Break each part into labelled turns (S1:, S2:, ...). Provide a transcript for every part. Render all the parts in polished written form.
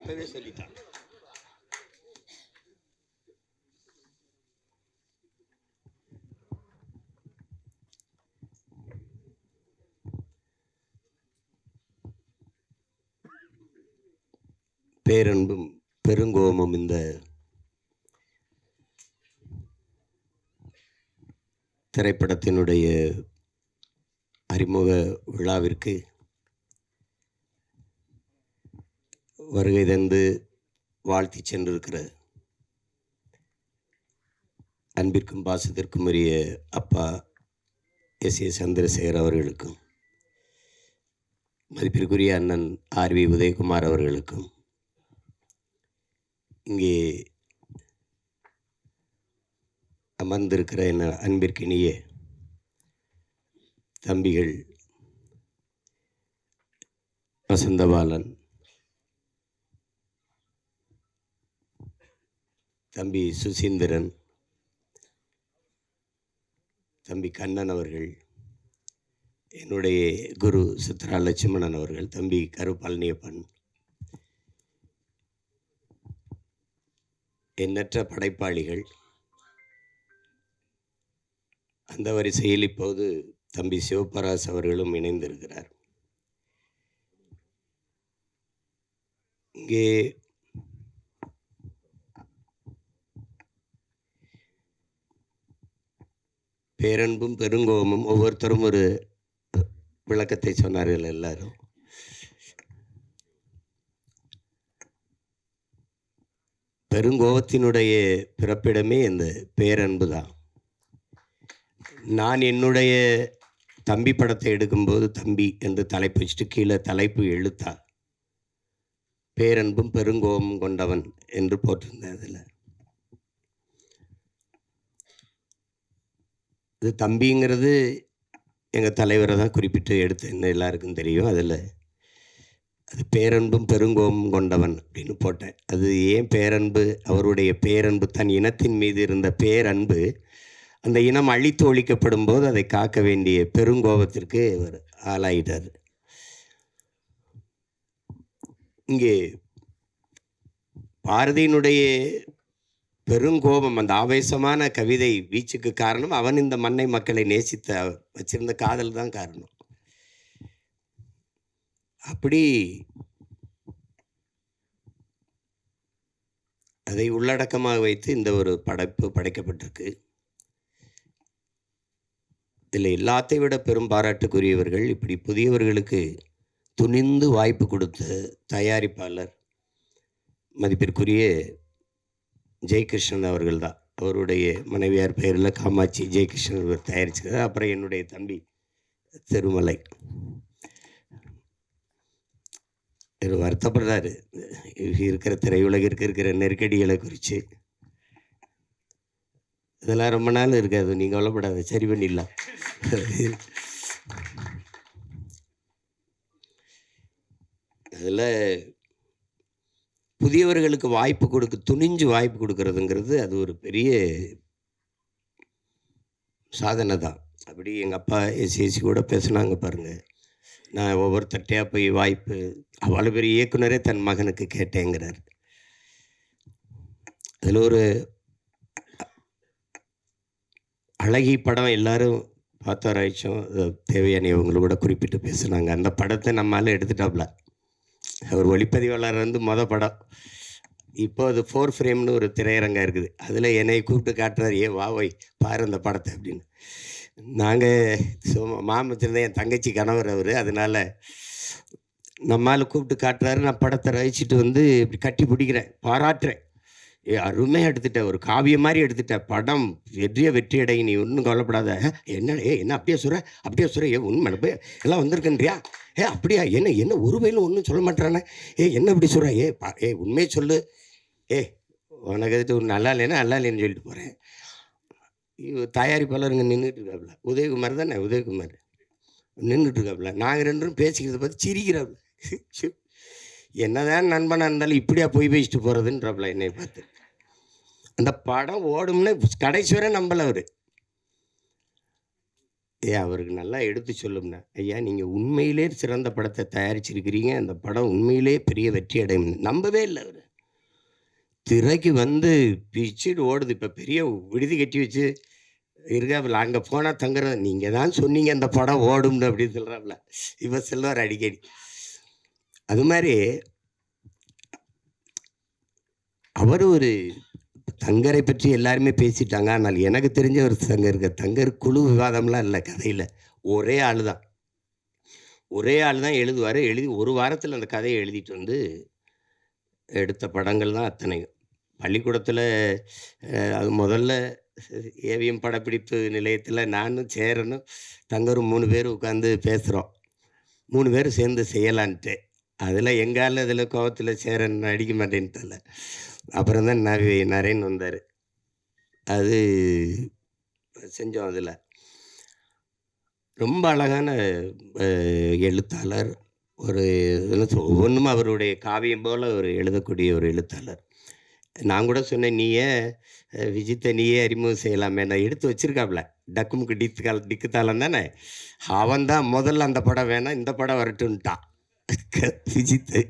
S1: அப்பவே சொல்லிட்டான். பேரன்பும் பெருங்கோபமும் இந்த திரைப்படத்தினுடைய அறிமுக விழாவிற்கு வருகை தந்து வாழ்த்தி சென்றிருக்கிற அன்பிற்கும் பாசத்திற்கும் உரிய அப்பா எஸ் ஏ சந்திரசேகர் அவர்களுக்கும், மதிப்பிற்குரிய அண்ணன் ஆர்வி உதயகுமார் அவர்களுக்கும், இங்கே அமர்ந்திருக்கிற என் அன்பிற்கினிய தம்பிகள் வசந்தபாலன், தம்பி சுசீந்திரன், தம்பி கண்ணன் அவர்கள், என்னுடைய குரு சித்ரா லட்சுமணன் அவர்கள், தம்பி கருப்பழனியப்பன், எண்ணற்ற படைப்பாளிகள், அந்த வரிசையில் இப்போது தம்பி சிவபராஸ் அவர்களும் இணைந்திருக்கிறார். இங்கே பேரன்பும் பெருங்கோபமும் ஒவ்வொருத்தரும் ஒரு விளக்கத்தை சொன்னார்கள். எல்லாரும் பெருங்கோபத்தினுடைய பிறப்பிடமே இந்த பேரன்பு தான். நான் என்னுடைய தம்பி படத்தை எடுக்கும்போது தம்பி என்று தலைப்பு வச்சுட்டு கீழே தலைப்பு எழுத்தா பேரன்பும் பெருங்கோபமும் கொண்டவன் என்று போட்டிருந்தேன். அதில் இது தம்பிங்கிறது எங்கள் தலைவரை தான் குறிப்பிட்டு எடுத்தேன்னு எல்லாருக்கும் தெரியும். அதில் அது பேரன்பும் பெருங்கோபமும் கொண்டவன் அப்படின்னு போட்டேன். அது ஏன் பேரன்பு? அவருடைய பேரன்பு, தன் இனத்தின் மீது இருந்த பேரன்பு அந்த இனம் அழித்து ஒழிக்கப்படும் போது அதை காக்க வேண்டிய பெருங்கோபத்திற்கு அவர் ஆளாயிட்டார். இங்கே பாரதியினுடைய பெருங்கோபம், அந்த ஆவேசமான கவிதை வீச்சுக்கு காரணம் அவன் இந்த மண்ணை மக்களை நேசித்த வச்சிருந்த காதல் தான் காரணம். அப்படி அதை உள்ளடக்கமாக வைத்து இந்த ஒரு படைப்பு படைக்கப்பட்டிருக்கு. இதில் எல்லாத்தையும் விட பெரும் பாராட்டுக்குரியவர்கள் இப்படி புதியவர்களுக்கு துணிந்து வாய்ப்பு கொடுத்த தயாரிப்பாளர் மதிப்பிற்குரிய ஜெயகிருஷ்ணன் அவர்கள் தான். அவருடைய மனைவியார் பெயரில் காமாட்சி ஜெயகிருஷ்ணன் அவர் தயாரிச்சுக்கிறார். அப்புறம் என்னுடைய தம்பி திருமலை வருத்தப்படுறாரு இருக்கிற திரையுலகிற்கு இருக்கிற நெருக்கடிகளை குறித்து. இதெல்லாம் ரொம்ப நாள் இருக்காது, நீங்கள் கவலைப்படாத, சரி பண்ணிடலாம். அதில் புதியவர்களுக்கு வாய்ப்பு துணிஞ்சு வாய்ப்பு கொடுக்கறதுங்கிறது அது ஒரு பெரிய சாதனை தான். அப்படி எங்கள் அப்பா எஸ்சி கூட பேசுனாங்க பாருங்கள். நான் ஒவ்வொருத்தட்டையாக போய் வாய்ப்பு, அவ்வளோ பெரிய இயக்குனரே தன் மகனுக்கு கேட்டேங்கிறார். அதில் ஒரு அழகி படம் எல்லாரும் பார்த்து ஆராய்ச்சோம். தேவையான இவங்களை கூட குறிப்பிட்டு பேசுனாங்க. அந்த படத்தை நம்மளால் எடுத்துட்டாப்ல. அவர் ஒளிப்பதிவாளர் வந்து படம். இப்போ அது 4 ஃப்ரேம்னு ஒரு திரையரங்கம் இருக்குது. அதில் என்னை கூப்பிட்டு காட்டுறாரு, ஏ வா போய் பாரு அந்த படத்தை அப்படின்னு. நாங்கள் மாமச்சிருந்தேன், என் தங்கச்சி கணவர் அவர். அதனால் நம்மளால் கூப்பிட்டு காட்டுறாரு. நான் படத்தை ரசிச்சுட்டு வந்து இப்படி கட்டி பிடிக்கிறேன், பாராட்டுறேன். அருமையாக எடுத்துட்டேன், ஒரு காவியம் மாதிரி எடுத்துட்டேன். படம் வெற்றி அடை, நீ ஒன்றும் கவலைப்படாத. என்ன அப்படியே சொல்கிற உண்மை எல்லாம் வந்திருக்கன்றியா? அப்படியா? என்ன ஒரு வயலும் ஒன்றும் சொல்ல மாட்டேறானே. என்ன இப்படி சொல்கிற? உண்மையை சொல்லு. உனக்கு எதுட்டு ஒரு நல்லா இல்லைன்னு சொல்லிட்டு போகிறேன். தயாரிப்பாளருங்க நின்றுட்டு இருக்காப்புல. உதயகுமார் தானே, உதயகுமார் நின்றுட்டு இருக்காப்புல. நாங்கள் ரெண்டும் பேசிக்கிறத பார்த்து சிரிக்கிறாப்புல. என்னதான் நண்பனாக இருந்தாலும் இப்படியா போய் பேசிட்டு போகிறதுன்றப்பல என்னை பார்த்து. அந்த படம் ஓடும்னு கடைசி வரை நம்பலை அவர். அவருக்கு நல்லா எடுத்து சொல்லும்னா, ஐயா நீங்கள் உண்மையிலே சிறந்த படத்தை தயாரிச்சிருக்கிறீங்க, அந்த படம் உண்மையிலே பெரிய வெற்றி அடையும். நம்பவே இல்லை அவர். திரைக்கு வந்து பிச்சுட்டு ஓடுது. இப்போ பெரிய விடுதி கட்டி வச்சு இருக்காப்புல. அங்கே போனால் தங்குறது, நீங்கள் தான் சொன்னீங்க அந்த படம் ஓடும்னு அப்படின்னு சொல்கிறாப்புல. இப்போ சொல்லுவார் அடிக்கடி. அது மாதிரி அவர் ஒரு தங்கரை பற்றி எல்லாருமே பேசிட்டாங்க. ஆனால் எனக்கு தெரிஞ்ச ஒரு தங்கர் குழு விவாதம்லாம் இல்லை கதையில். ஒரே ஆள் தான். ஒரே ஆள் தான் எழுதுவார். எழுதி ஒரு வாரத்தில் அந்த கதையை எழுதிட்டு வந்து எடுத்த படங்கள் தான் அத்தனையும். பள்ளிக்கூடத்தில் அது முதல்ல ஏவிஎம் படப்பிடிப்பு நிலையத்தில் நானும் சேரனும் தங்கரும் 3 பேர் உட்காந்து பேசுகிறோம். 3 பேரும் சேர்ந்து செய்யலான்ட்டு. அதில் எங்கால இதில் கோவத்தில் சேரன் அடிக்க மாட்டேன்ட்டல. அப்புறம் தான் நரேன் வந்தார். அது செஞ்சோம். அதில் ரொம்ப அழகான எழுத்தாளர். ஒரு ஒவ்வொன்றும் அவருடைய காவியம் போல் ஒரு எழுதக்கூடிய ஒரு எழுத்தாளர். நான் கூட சொன்னேன், நீயே விஜித்தை நீயே அறிமுகம் செய்யலாமே. நான் எடுத்து வச்சுருக்காப்புல. டக்குமுக்கு டிக்குத்தாளம் தானே. அவன் தான் முதல்ல அந்த படம் வேணாம், இந்த படம் வரட்டுன்ட்டான் விஜித்து.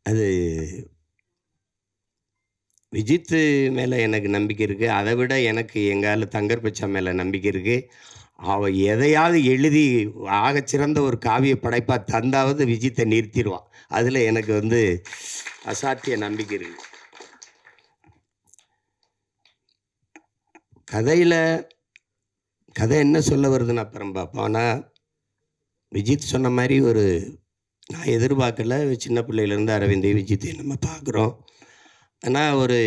S1: அது விஜித்து மேலே எனக்கு நம்பிக்கை இருக்குது. அதை விட எனக்கு எங்கால தங்கர் பச்சா மேலே நம்பிக்கை இருக்குது. அவன் எதையாவது எழுதி ஆகச்சிறந்த ஒரு காவிய படைப்பாக தந்தாவது விஜித்தை நிறுத்திடுவான். அதில் எனக்கு வந்து அசாத்திய நம்பிக்கை இருக்குது. கதை என்ன சொல்ல வருதுன்னு அப்புறம் பார்ப்போம். ஆனால் விஜித் சொன்ன மாதிரி ஒரு நான் எதிர்பார்க்கல. சின்ன பிள்ளையிலேருந்து அரவிந்தை விஜித்தை நம்ம பார்க்குறோம். ஆனால் ஒரு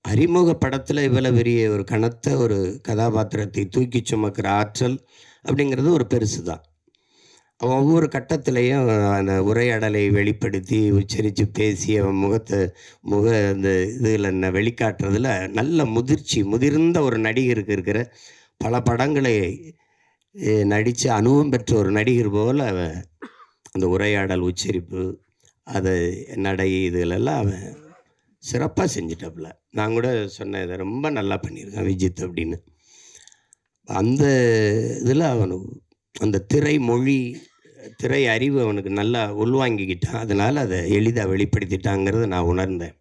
S1: அறிமுக படத்தில் இவ்வளோ பெரிய ஒரு கனத்த ஒரு கதாபாத்திரத்தை தூக்கி சுமக்கிற ஆற்றல் அப்படிங்கிறது ஒரு பெருசு தான். அவன் ஒவ்வொரு கட்டத்திலையும் அந்த உரையாடலை வெளிப்படுத்தி உச்சரித்து பேசி அவன் அந்த இதில் வெளிக்காட்டுறதுல நல்ல முதிர்ந்த ஒரு நடிகருக்கு இருக்கிற பல படங்களை நடித்து அனுபவம் பெற்ற ஒரு நடிகர் போல் அவன் அந்த உரையாடல் உச்சரிப்பு அதை நடை இதுகளெல்லாம் அவன் சிறப்பாக செஞ்சிட்டாப்புல. நான் கூட சொன்னேன், இதை ரொம்ப நல்லா பண்ணியிருக்கான் விஜித் அப்படின்னு. அந்த இதில் அவனுக்கு அந்த திரை அறிவு அவனுக்கு நல்லா உள்வாங்கிக்கிட்டான். அதனால் அதை எளிதாக வெளிப்படுத்திட்டாங்கிறத நான் உணர்ந்தேன்.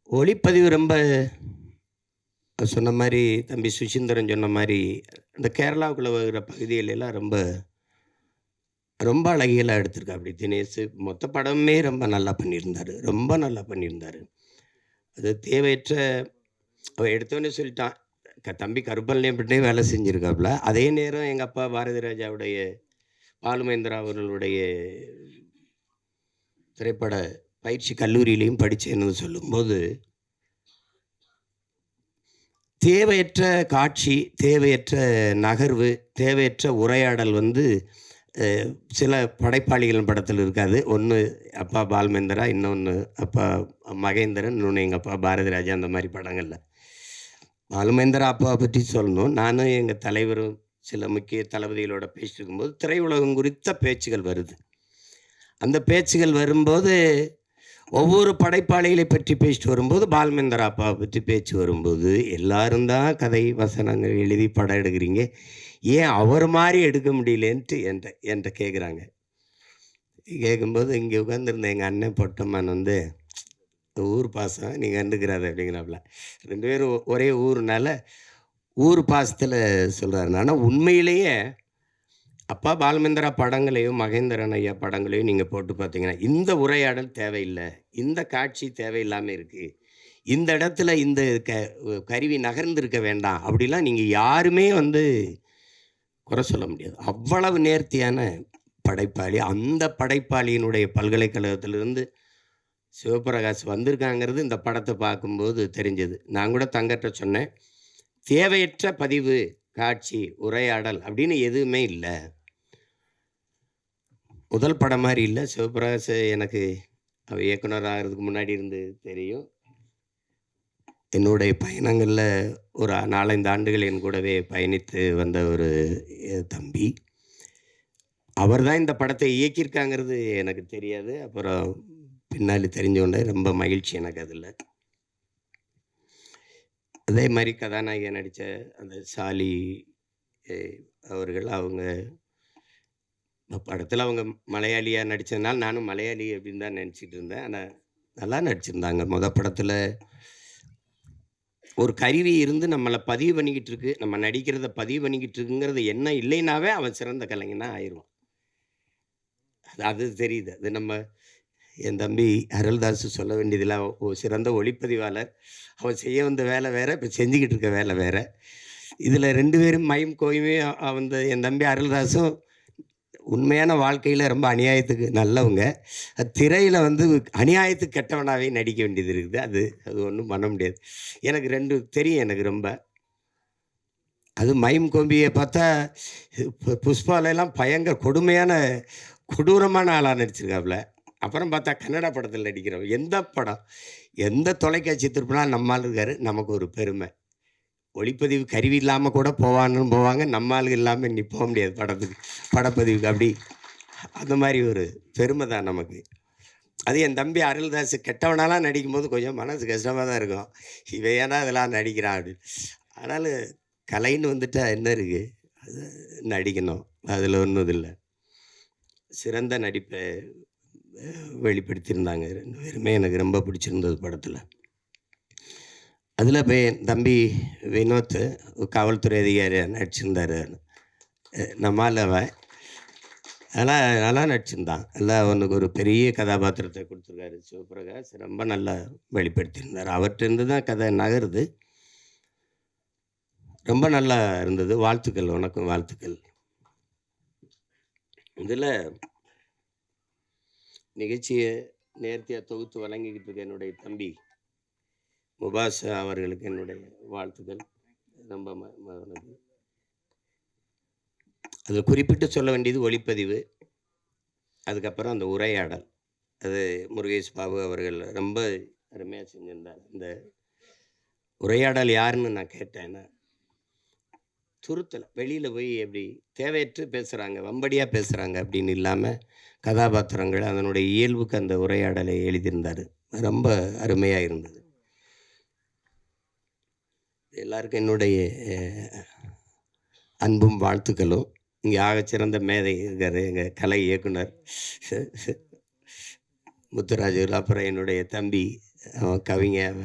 S1: ஒளிப்பதிவு ரொம்ப சொன்ன மாதிரி தம்பி சுசீந்திரன் சொன்ன மாதிரி இந்த கேரளாவுக்குள்ளே வருகிற பகுதிகளெல்லாம் ரொம்ப ரொம்ப அழகியெல்லாம் எடுத்திருக்கா. அப்படி தினேஷ் மொத்த படமே ரொம்ப நல்லா பண்ணியிருந்தார். அது தேவையற்ற அவன் எடுத்தோன்னே சொல்லிட்டான். தம்பி கருப்பல்லையப்பட்டே வேலை செஞ்சுருக்காப்புல. அதே நேரம் எங்கள் அப்பா பாரதி ராஜாவுடைய பாலுமேந்திரா அவர்களுடைய திரைப்பட பயிற்சி கல்லூரியிலையும் படித்தேன்னு சொல்லும்போது தேவையற்ற காட்சி, தேவையற்ற நகர்வு, தேவையற்ற உரையாடல் வந்து சில படைப்பாளிகள் படத்தில் இருக்காது. ஒன்று அப்பா பாலுமேந்திரா, இன்னொன்று அப்பா மகேந்திரன், இன்னொன்று எங்கள் அப்பா பாரதி ராஜா. அந்த மாதிரி படங்களில் பாலுமேந்திரா அப்பாவை பற்றி சொல்லணும். நானும் எங்கள் தலைவரும் சில முக்கிய தளபதிகளோட பேசிட்டு இருக்கும்போது திரையுலகம் குறித்த பேச்சுகள் வருது. அந்த பேச்சுகள் வரும்போது ஒவ்வொரு படைப்பாளிகளை பற்றி பேசிட்டு வரும்போது பாலுமேந்திரா அப்பாவை பற்றி பேச்சு வரும்போது எல்லாரும் தான் கதை வசனங்கள் எழுதி படம் எடுக்கிறீங்க, ஏன் அவர் மாதிரி எடுக்க முடியலேன்ட்டு என்கிட்ட கேட்குறாங்க. கேட்கும்போது இங்கே உட்காந்துருந்த எங்கள் அண்ணன் பொட்டம்மான் வந்து ஊர் பாசம் நீ கண்டுக்கிறாத அப்படிங்கிறாப்புல. 2 பேரும் ஒரே ஊர்னால ஊர் பாசத்தில் சொல்கிறாரு. ஆனால் உண்மையிலேயே அப்பா பாலுமேந்திரா படங்களையும் மகேந்திரன் ஐயா படங்களையும் நீங்கள் போட்டு பார்த்தீங்கன்னா இந்த உரையாடல் தேவையில்லை, இந்த காட்சி தேவையில்லாமல் இருக்குது, இந்த இடத்துல இந்த கருவி நகர்ந்திருக்க வேண்டாம் அப்படிலாம் நீங்கள் யாருமே வந்து குறை சொல்ல முடியாது. அவ்வளவு நேர்த்தியான படைப்பாளி. அந்த படைப்பாளியினுடைய பல்கலைக்கழகத்திலிருந்து சிவபிரகாஷ் வந்திருக்காங்கிறது இந்த படத்தை பார்க்கும்போது தெரிஞ்சது. நான் கூட தங்கட்ட சொன்னேன், தேவையற்ற பதிவு, காட்சி, உரையாடல் அப்படின்னு எதுவுமே இல்லை. முதல் படம் மாதிரி இல்லை. சிவபிரகாஷ் எனக்கு அவர் இயக்குனர் ஆகிறதுக்கு முன்னாடி இருந்து தெரியும். என்னுடைய பயணங்களில் ஒரு 4-5 ஆண்டுகள் என் கூடவே பயணித்து வந்த ஒரு தம்பி. அவர் தான் இந்த படத்தை இயக்கியிருக்காங்கிறது எனக்கு தெரியாது. அப்புறம் பின்னாடி தெரிஞ்ச உடனே ரொம்ப மகிழ்ச்சி எனக்கு அதில். அதே மாதிரி கதாநாயகியாக நடித்த அந்த சாலி அவர்கள், அவங்க படத்தில் அவங்க மலையாளியாக நடித்ததுனால நானும் மலையாளி அப்படின்னு தான் நினச்சிட்டு இருந்தேன். ஆனால் நல்லா நடிச்சிருந்தாங்க. படத்தில் ஒரு கருவி இருந்து நம்மளை பதிவு பண்ணிக்கிட்டு இருக்கு, நம்ம நடிக்கிறத பதிவு பண்ணிக்கிட்டு இருக்குங்கிறது என்ன இல்லைனாவே அவன் சிறந்த கலைஞனா ஆயிடுவான். அது தெரியுது. அது நம்ம என் தம்பி அருள்தாஸ் சொல்ல வேண்டியதில்லை. சிறந்த ஒளிப்பதிவாளர். அவன் செய்ய வந்த வேலை வேறு, இப்போ செஞ்சுக்கிட்டு இருக்க வேலை வேறு. இதில் 2 பேரும் மையும் கோயுமே வந்து என் தம்பி அருள்தாஸும் உண்மையான வாழ்க்கையில் ரொம்ப அநியாயத்துக்கு நல்லவங்க. திரையில் வந்து அநியாயத்துக்கு கெட்டவனாகவே நடிக்க வேண்டியது இருக்குது. அது ஒன்றும் பண்ண முடியாது. எனக்கு 2 தெரியும் எனக்கு ரொம்ப. அது மைம் கோம்பியை பார்த்தா புஷ்பாலெல்லாம் பயங்கர கொடூரமான ஆளாக நடிச்சிருக்காப்புல. அப்புறம் பார்த்தா கன்னடா படத்தில் நடிக்கிறோம். எந்த படம், எந்த தொலைக்காட்சி திருப்பினாலும் நம்மால் இருக்காரு. நமக்கு ஒரு பெருமை. ஒளிப்பதிவு கருவி இல்லாமல் கூட போவாங்க. நம்மால் இல்லாமல் இன்னி போக முடியாது படப்பதிவுக்கு. அப்படி அந்த மாதிரி ஒரு பெருமை தான் நமக்கு. அது என் தம்பி அருள்தாஸ் கெட்டவனாலாம் நடிக்கும்போது கொஞ்சம் மனசு கஷ்டமாக தான் இருக்கும். இவன் ஏன்னா அதெல்லாம் நடிக்கிறான் அப்படின்னு. ஆனாலும் கலைன்னு வந்துட்டா என்ன இருக்குது, அது நடிக்கணும். அதில் ஒன்றும் இல்லை. சிறந்த நடிப்பை வெளிப்படுத்தியிருந்தாங்க 2 பேருமே. எனக்கு ரொம்ப பிடிச்சிருந்தது படத்தில். அதில் இப்போ என் தம்பி வினோத் காவல்துறை அதிகாரியாக நடிச்சிருந்தார். நம்மால் அவன் நல்லா நடிச்சிருந்தான். நல்லா அவனுக்கு ஒரு பெரிய கதாபாத்திரத்தை கொடுத்துருக்காரு சிவபிரகாஷ். ரொம்ப நல்லா வெளிப்படுத்தியிருந்தார். அவர்கிட்ட தான் கதை நகருது. ரொம்ப நல்லா இருந்தது. வாழ்த்துக்கள். உனக்கும் வாழ்த்துக்கள். இதில் நிகழ்ச்சியை நேர்த்தியாக தொகுத்து வழங்கிக்கிட்டு இருக்க என்னுடைய தம்பி முபாஸ் அவர்களுக்கு என்னுடைய வாழ்த்துக்கள். ரொம்ப அதில் குறிப்பிட்டு சொல்ல வேண்டியது ஒளிப்பதிவு, அதுக்கப்புறம் அந்த உரையாடல். அது முருகேஷ் பாபு அவர்கள் ரொம்ப அருமையாக செஞ்சிருந்தார். இந்த உரையாடல் யாருன்னு நான் கேட்டேன்னா, துருத்தலை வெளியில் போய் எப்படி தேவையற்று பேசுகிறாங்க, வம்படியாக பேசுகிறாங்க அப்படின்னு இல்லாமல் கதாபாத்திரங்கள் அதனுடைய இயல்புக்கு அந்த உரையாடலை எழுதியிருந்தார். ரொம்ப அருமையாக இருந்தது. எல்லாருக்கும் என்னுடைய அன்பும் வாழ்த்துக்களும். இங்கே ஆகச்சிறந்த மேதை இருக்கார் எங்கள் கலை இயக்குனர் முத்துராஜு. அப்புறம் என்னுடைய தம்பி அவன் கவிஞர்,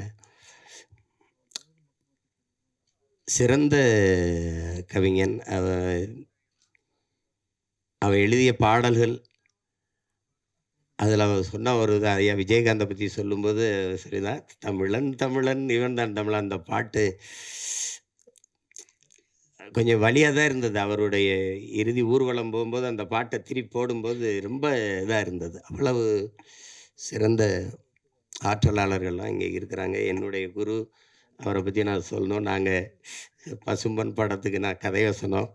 S1: சிறந்த கவிஞன். அவன் எழுதிய பாடல்கள், அதில் அவன் சொன்ன ஒரு ஐயா விஜயகாந்தை பற்றி சொல்லும்போது சரிதான், தமிழன் இவன் தான் தமிழன். அந்த பாட்டு கொஞ்சம் வலியாக தான் இருந்தது. அவருடைய இறுதி ஊர்வலம் போகும்போது அந்த பாட்டை திருப்பி போடும்போது ரொம்ப இதாக இருந்தது. அவ்வளவு சிறந்த ஆற்றலாளர்கள்லாம் இங்கே இருக்கிறாங்க. என்னுடைய குரு, அவரை பற்றி நான் சொல்லணும். நாங்கள் பசும்பொன் படத்துக்கு நான் கதை வசனம்,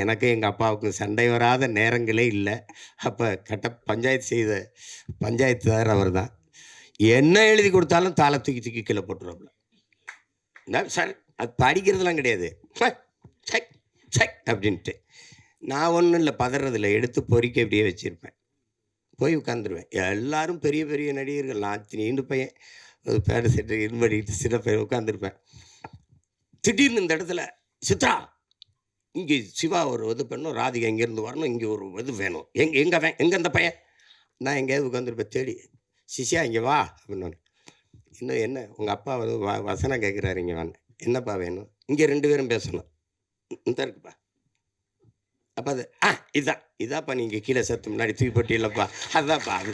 S1: எனக்கும் எங்கள் அப்பாவுக்கும் சண்டை வராத நேரங்களே இல்லை. அப்போ பஞ்சாயத்து செய்த பஞ்சாயத்துதார் அவர் தான். என்ன எழுதி கொடுத்தாலும் தாளை தூக்கி கீழே போட்டுருவாப்புல. சார் அது படிக்கிறதுலாம் கிடையாது, சக் சக் அப்படின்ட்டு. நான் ஒன்றும் இல்லை, பதறதில்லை, எடுத்து பொறிக்க அப்படியே வச்சுருப்பேன், போய் உட்காந்துருவேன். எல்லோரும் பெரிய பெரிய நடிகர்கள், நான் நீண்டு பையன் ஒரு பேட செட்டு இது பண்ணிக்கிட்டு சின்ன பையன் உட்காந்துருப்பேன். திடீர்னு இந்த இடத்துல சித்ரா, இங்கே சிவா ஒரு இது பண்ணணும், ராதிகா இங்கேருந்து வரணும், இங்கே ஒரு இது வேணும், எங்கே அந்த பையன். நான் எங்கேயாவது உட்காந்துருப்பேன் தேடி. சிஷியா இங்கே வா அப்படின்னு. இன்னும் என்ன உங்கள் அப்பா வந்து வசனம் கேட்குறாரு, இங்கே வாங்க, என்னப்பா வேணும், இங்கே 2 பேரும் பேசணும், இந்த இருக்குப்பா. அப்போ அது இதாப்பா நீங்கள் கீழே சத்து முன்னாடி தூக்கி போட்டியில்லப்பா, அதுதான்ப்பா அது.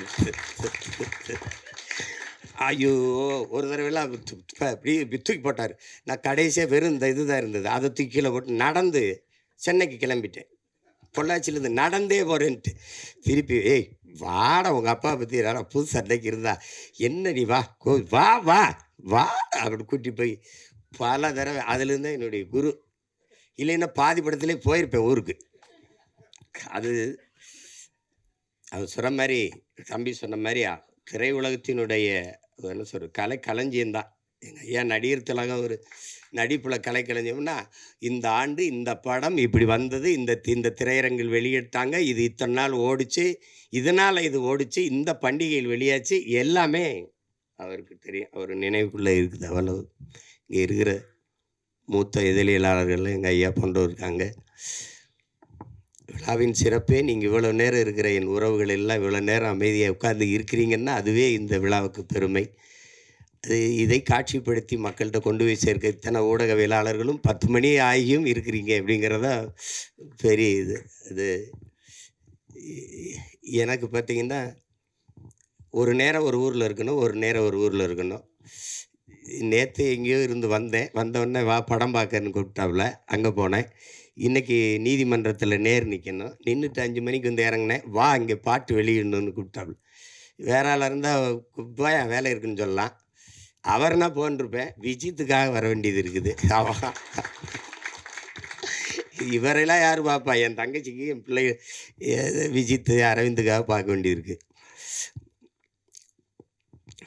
S1: ஐயோ, ஒரு தடவைலாம் இப்படி தூக்கி போட்டார். நான் கடைசியாக வெறும் இந்த இது தான் இருந்தது, அதை தூக்கி கீழே போட்டு நடந்து சென்னைக்கு கிளம்பிட்டேன். பொள்ளாச்சியிலேருந்து நடந்தே போகிறேன்ட்டு திருப்பி, ஏய் வாடா, உங்கள் அப்பா பற்றி யாரா புது சண்டைக்கு இருந்தா என்ன, நீ வா வா வா வா அப்படி கூட்டி போய் பல தடவை. அதுலேருந்து என்னுடைய குரு. இல்லைன்னா பாதி படத்துலேயே போயிருப்பேன் ஊருக்கு. அது சொன்ன மாதிரி, தம்பி சொன்ன மாதிரி திரையுலகத்தினுடைய என்ன சொல்ற களஞ்சியம்தான் எங்கள் ஐயா. நடிகர் திலகம் ஒரு நடிப்பில் கலைக்களஞ்சியம்னா, இந்த ஆண்டு இந்த படம் இப்படி வந்தது, இந்த திரையரங்கில் வெளியிட்டாங்க, இது இத்தனை நாள் ஓடிச்சு, இதனால் இது ஓடிச்சு, இந்த பண்டிகையில் வெளியாச்சு, எல்லாமே அவருக்கு தெரியும், அவர் நினைவுக்குள்ளே இருக்குது. அவ்வளவு இங்கே இருக்கிற மூத்த இதழியலாளர்கள் எங்கள் ஐயா போன்றவர் இருக்காங்க. விழாவின் சிறப்பே நீங்கள் இவ்வளோ நேரம் இருக்கிற என் உறவுகள் எல்லாம் இவ்வளோ நேரம் அமைதியாக உட்கார்ந்து இருக்கிறீங்கன்னா அதுவே இந்த விழாவுக்கு பெருமை. இதை காட்சிப்படுத்தி மக்கள்கிட்ட கொண்டு போய் சேர்க்க இத்தனை ஊடகவியலாளர்களும் 10 மணி ஆகியும் இருக்கிறீங்க அப்படிங்கிறதா பெரிய இது எனக்கு பார்த்திங்கன்னா ஒரு நேரம் ஒரு ஊரில் இருக்கணும், ஒரு நேரம் ஒரு ஊரில் இருக்கணும். நேற்று எங்கேயோ இருந்து வந்தோடனே வா படம் பார்க்கறன்னு கூப்பிட்டாப்புல, அங்கே போனேன். இன்றைக்கி நீதிமன்றத்தில் நிற்கணும், நின்றுட்டு 5 மணிக்கு வந்து இறங்கினேன். வா இங்கே பாட்டு வெளியிடணுன்னு கூப்பிட்டாப்புல. வேற ஆளாக இருந்தால் போய் வேலை இருக்குன்னு சொல்லலாம், அவர்னா போன்ருப்பேன். விஜித்துக்காக வர வேண்டியது இருக்குது. இவரெல்லாம் யார் பார்ப்பா? என் தங்கச்சிக்கு என் பிள்ளை விஜித்து அரவிந்துக்காக பார்க்க வேண்டியது இருக்குது.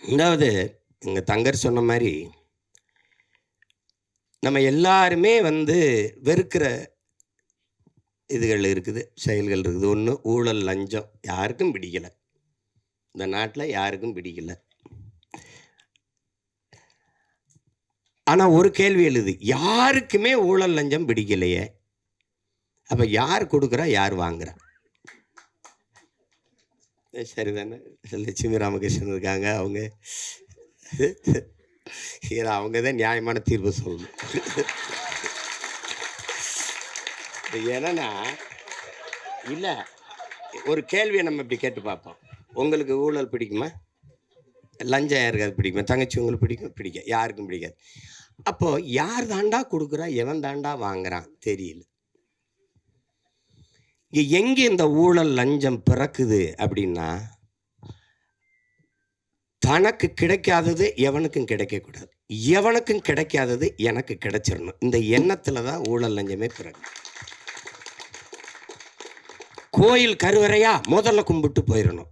S1: ரெண்டாவது எங்கள் தங்கர் சொன்ன மாதிரி நம்ம எல்லாருமே வெறுக்கிற இதுகள் இருக்குது, செயல்கள் இருக்குது. ஒன்று ஊழல், லஞ்சம் யாருக்கும் பிடிக்கலை, இந்த நாட்டில் யாருக்கும் பிடிக்கலை. ஆனால் ஒரு கேள்வி எழுது, யாருக்குமே ஊழல் லஞ்சம் பிடிக்கலையே, அப்போ யார் கொடுக்குறா யார் வாங்குறா? சரிதானே? லட்சுமி ராமகிருஷ்ணன் இருக்காங்க, அவங்க அவங்க தான் நியாயமான தீர்ப்பு சொல்லணும். ஏன்னா இல்லை, ஒரு கேள்வியை நம்ம இப்படி கேட்டு பார்ப்போம். உங்களுக்கு ஊழல் பிடிக்குமா? லஞ்சம் யாருக்காவது பிடிக்குமா? தங்கச்சி உங்களுக்கு பிடிக்கும்? பிடிக்க யாருக்கும் பிடிக்காது. அப்போது யார் தாண்டா கொடுக்குறா, எவன் தாண்டா வாங்குறான் தெரியல. எங்கே இந்த ஊழல் லஞ்சம் பிறக்குது அப்படின்னா, தனக்கு கிடைக்காதது எவனுக்கும் கிடைக்கக்கூடாது, எவனுக்கும் கிடைக்காதது எனக்கு கிடைச்சிடணும். இந்த எண்ணத்தில் தான் ஊழல் லஞ்சமே பிறகு. கோயில் கருவறையா முதல்ல கும்பிட்டு போயிடணும்,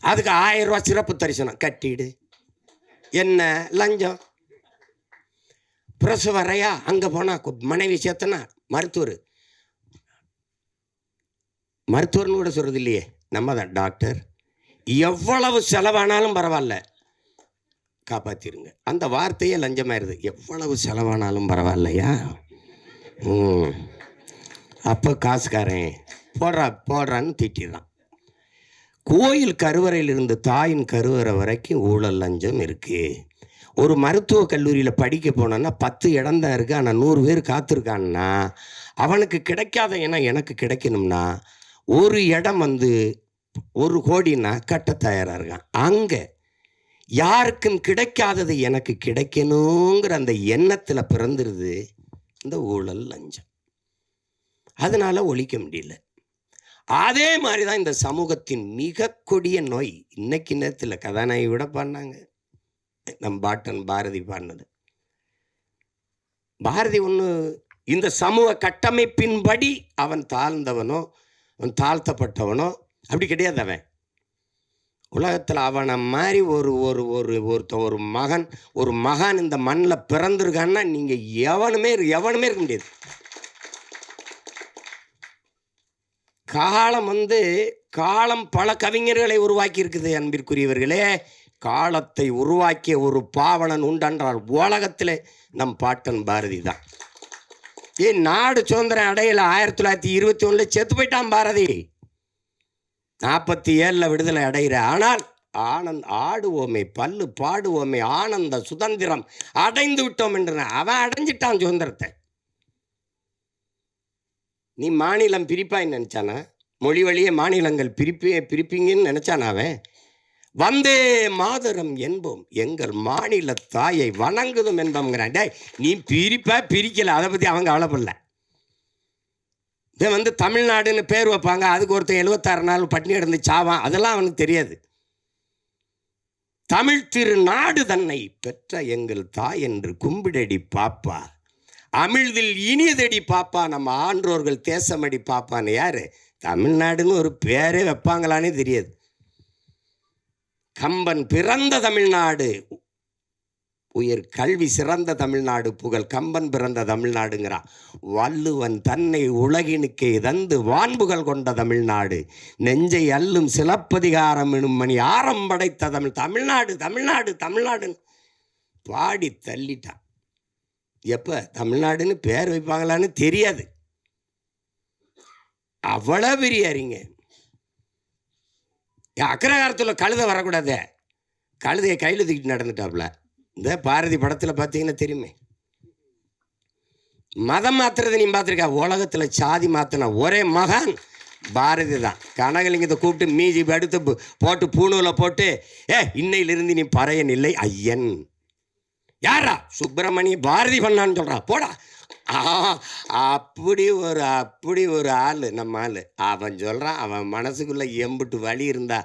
S1: அதுக்கு 1000 ரூபா சிறப்பு தரிசனம் கட்டிடு, என்ன லஞ்சம். பிரசவரையா அங்கே போனால் மனைவி சேர்த்தனா மருத்துவர்னு கூட சொல்கிறது இல்லையே, நம்ம தான் டாக்டர். எவ்வளவு செலவானாலும் பரவாயில்ல காப்பாற்றிருங்க, அந்த வார்த்தையே லஞ்சமாயிருது. எவ்வளவு செலவானாலும் பரவாயில்லையா, அப்போ காசுக்காரன் போடுறான்னு திட்டிடுறான். கோயில் கருவறையிலிருந்து தாயின் கருவறை வரைக்கும் ஊழல் லஞ்சம் இருக்குது. ஒரு மருத்துவக் கல்லூரியில் படிக்க போனோன்னா 10 இடம் தான் இருக்குது, ஆனால் 100 பேர் காத்திருக்கான்னா அவனுக்கு கிடைக்காத இடம் எனக்கு கிடைக்கணும்னா ஒரு இடம் 1 கோடின்னா கட்ட தயாராக இருக்கான். அங்கே யாருக்கும் கிடைக்காதது எனக்கு கிடைக்கணுங்கிற அந்த எண்ணத்தில் பிறந்துருது இந்த ஊழல் லஞ்சம். அதனால் ஒழிக்க முடியல. அதே மாதிரி தான் இந்த சமூகத்தின் மிக கொடிய நோய். இன்னைக்கு நேரத்தில் கதாநாயகி விட பாடினாங்க, நம் பாட்டன் பாரதி பாடினது. பாரதி ஒன்று, இந்த சமூக கட்டமைப்பின்படி அவன் தாழ்ந்தவனோ அவன் தாழ்த்தப்பட்டவனோ அப்படி கிடையாது. அவன் உலகத்தில் அவனை மாதிரி ஒரு மகன் இந்த மண்ணில் பிறந்திருக்கான்னா நீங்கள் எவனுமே இருக்க முடியாது. காலம் பல கவிஞர்களை உருவாக்கி இருக்குது அன்பிற்குரியவர்களே. காலத்தை உருவாக்கிய ஒரு பாவலன் உண்டென்றால் உலகத்தில் நம் பாட்டன் பாரதி தான். நாடு சுதந்திரம் அடையல 1921 செத்து போயிட்டான் பாரதி. 47 விடுதலை அடைகிற. ஆனால் ஆடுவோமே பல்லு பாடுவோமே ஆனந்த சுதந்திரம் அடைந்து விட்டோம் என்று அவன் அடைஞ்சிட்டான் சுதந்திரத்தை. நீ மாநிலம் பிரிப்பாயின்னு நினச்சானா? மொழி வழியே மாநிலங்கள் பிரிப்பீங்கன்னு நினச்சானாவே? வந்தே மாதரம் என்போம், எங்கள் மாநில தாயை வணங்குதும் என்போங்கிறான். டே, நீ பிரிக்கல, அதை பற்றி அவங்க கவலைப்படல. இதை தமிழ்நாடுன்னு பேர் வைப்பாங்க, அதுக்கு ஒருத்தன் 76 நாள் பட்டினி கிடந்து சாவான், அதெல்லாம் அவனுக்கு தெரியாது. தமிழ் திருநாடு தன்னை பெற்ற எங்கள் தாய் என்று கும்பிடடி பாப்பா, அமிழ்தில் இனியதடி பாப்பா, நம்ம ஆன்றோர்கள் தேசமடி பாப்பான்னு. யாரு? தமிழ்நாடுன்னு ஒரு பேரே வைப்பாங்களானே தெரியாது. கம்பன் பிறந்த தமிழ்நாடு, உயர் கல்வி சிறந்த தமிழ்நாடு, புகழ் கம்பன் பிறந்த தமிழ்நாடுங்கிறான். வள்ளுவன் தன்னை உலகினுக்கே தந்து வான்புகள் கொண்ட தமிழ்நாடு, நெஞ்சை அல்லும் சிலப்பதிகாரம் எனும் மணி ஆரம் படைத்த தமிழ்நாடு தமிழ்நாடு தமிழ்நாடுன்னு பாடி தள்ளிட்டான். எப்போ தமிழ்நாடுன்னு பேர் வைப்பாங்களான்னு தெரியாது. அவ்வளோ பெரிய அறிங்க. அக்ரகாரத்தில் கழுதை வரக்கூடாது, கழுதையை கையில் தூக்கிட்டு நடந்துட்டாப்புல. இந்த பாரதி படத்தில் பார்த்தீங்கன்னா தெரியுமே. மதம் மாத்துறது நீ பார்த்துருக்கா? உலகத்தில் சாதி மாற்றின ஒரே மகான் பாரதி தான். கனகலிங்கத்தை கூப்பிட்டு மீதி எடுத்து போட்டு பூணூலை போட்டு, இன்னையிலிருந்து நீ பறையன் இல்லை ஐயன். யாரா? சுப்பிரமணிய பாரதி பண்ணான்னு சொல்கிறா, போடா. அப்படி ஒரு ஆள் நம்ம ஆள். அவன் சொல்கிறான், அவன் மனசுக்குள்ளே எம்பிட்டு வழி இருந்தா,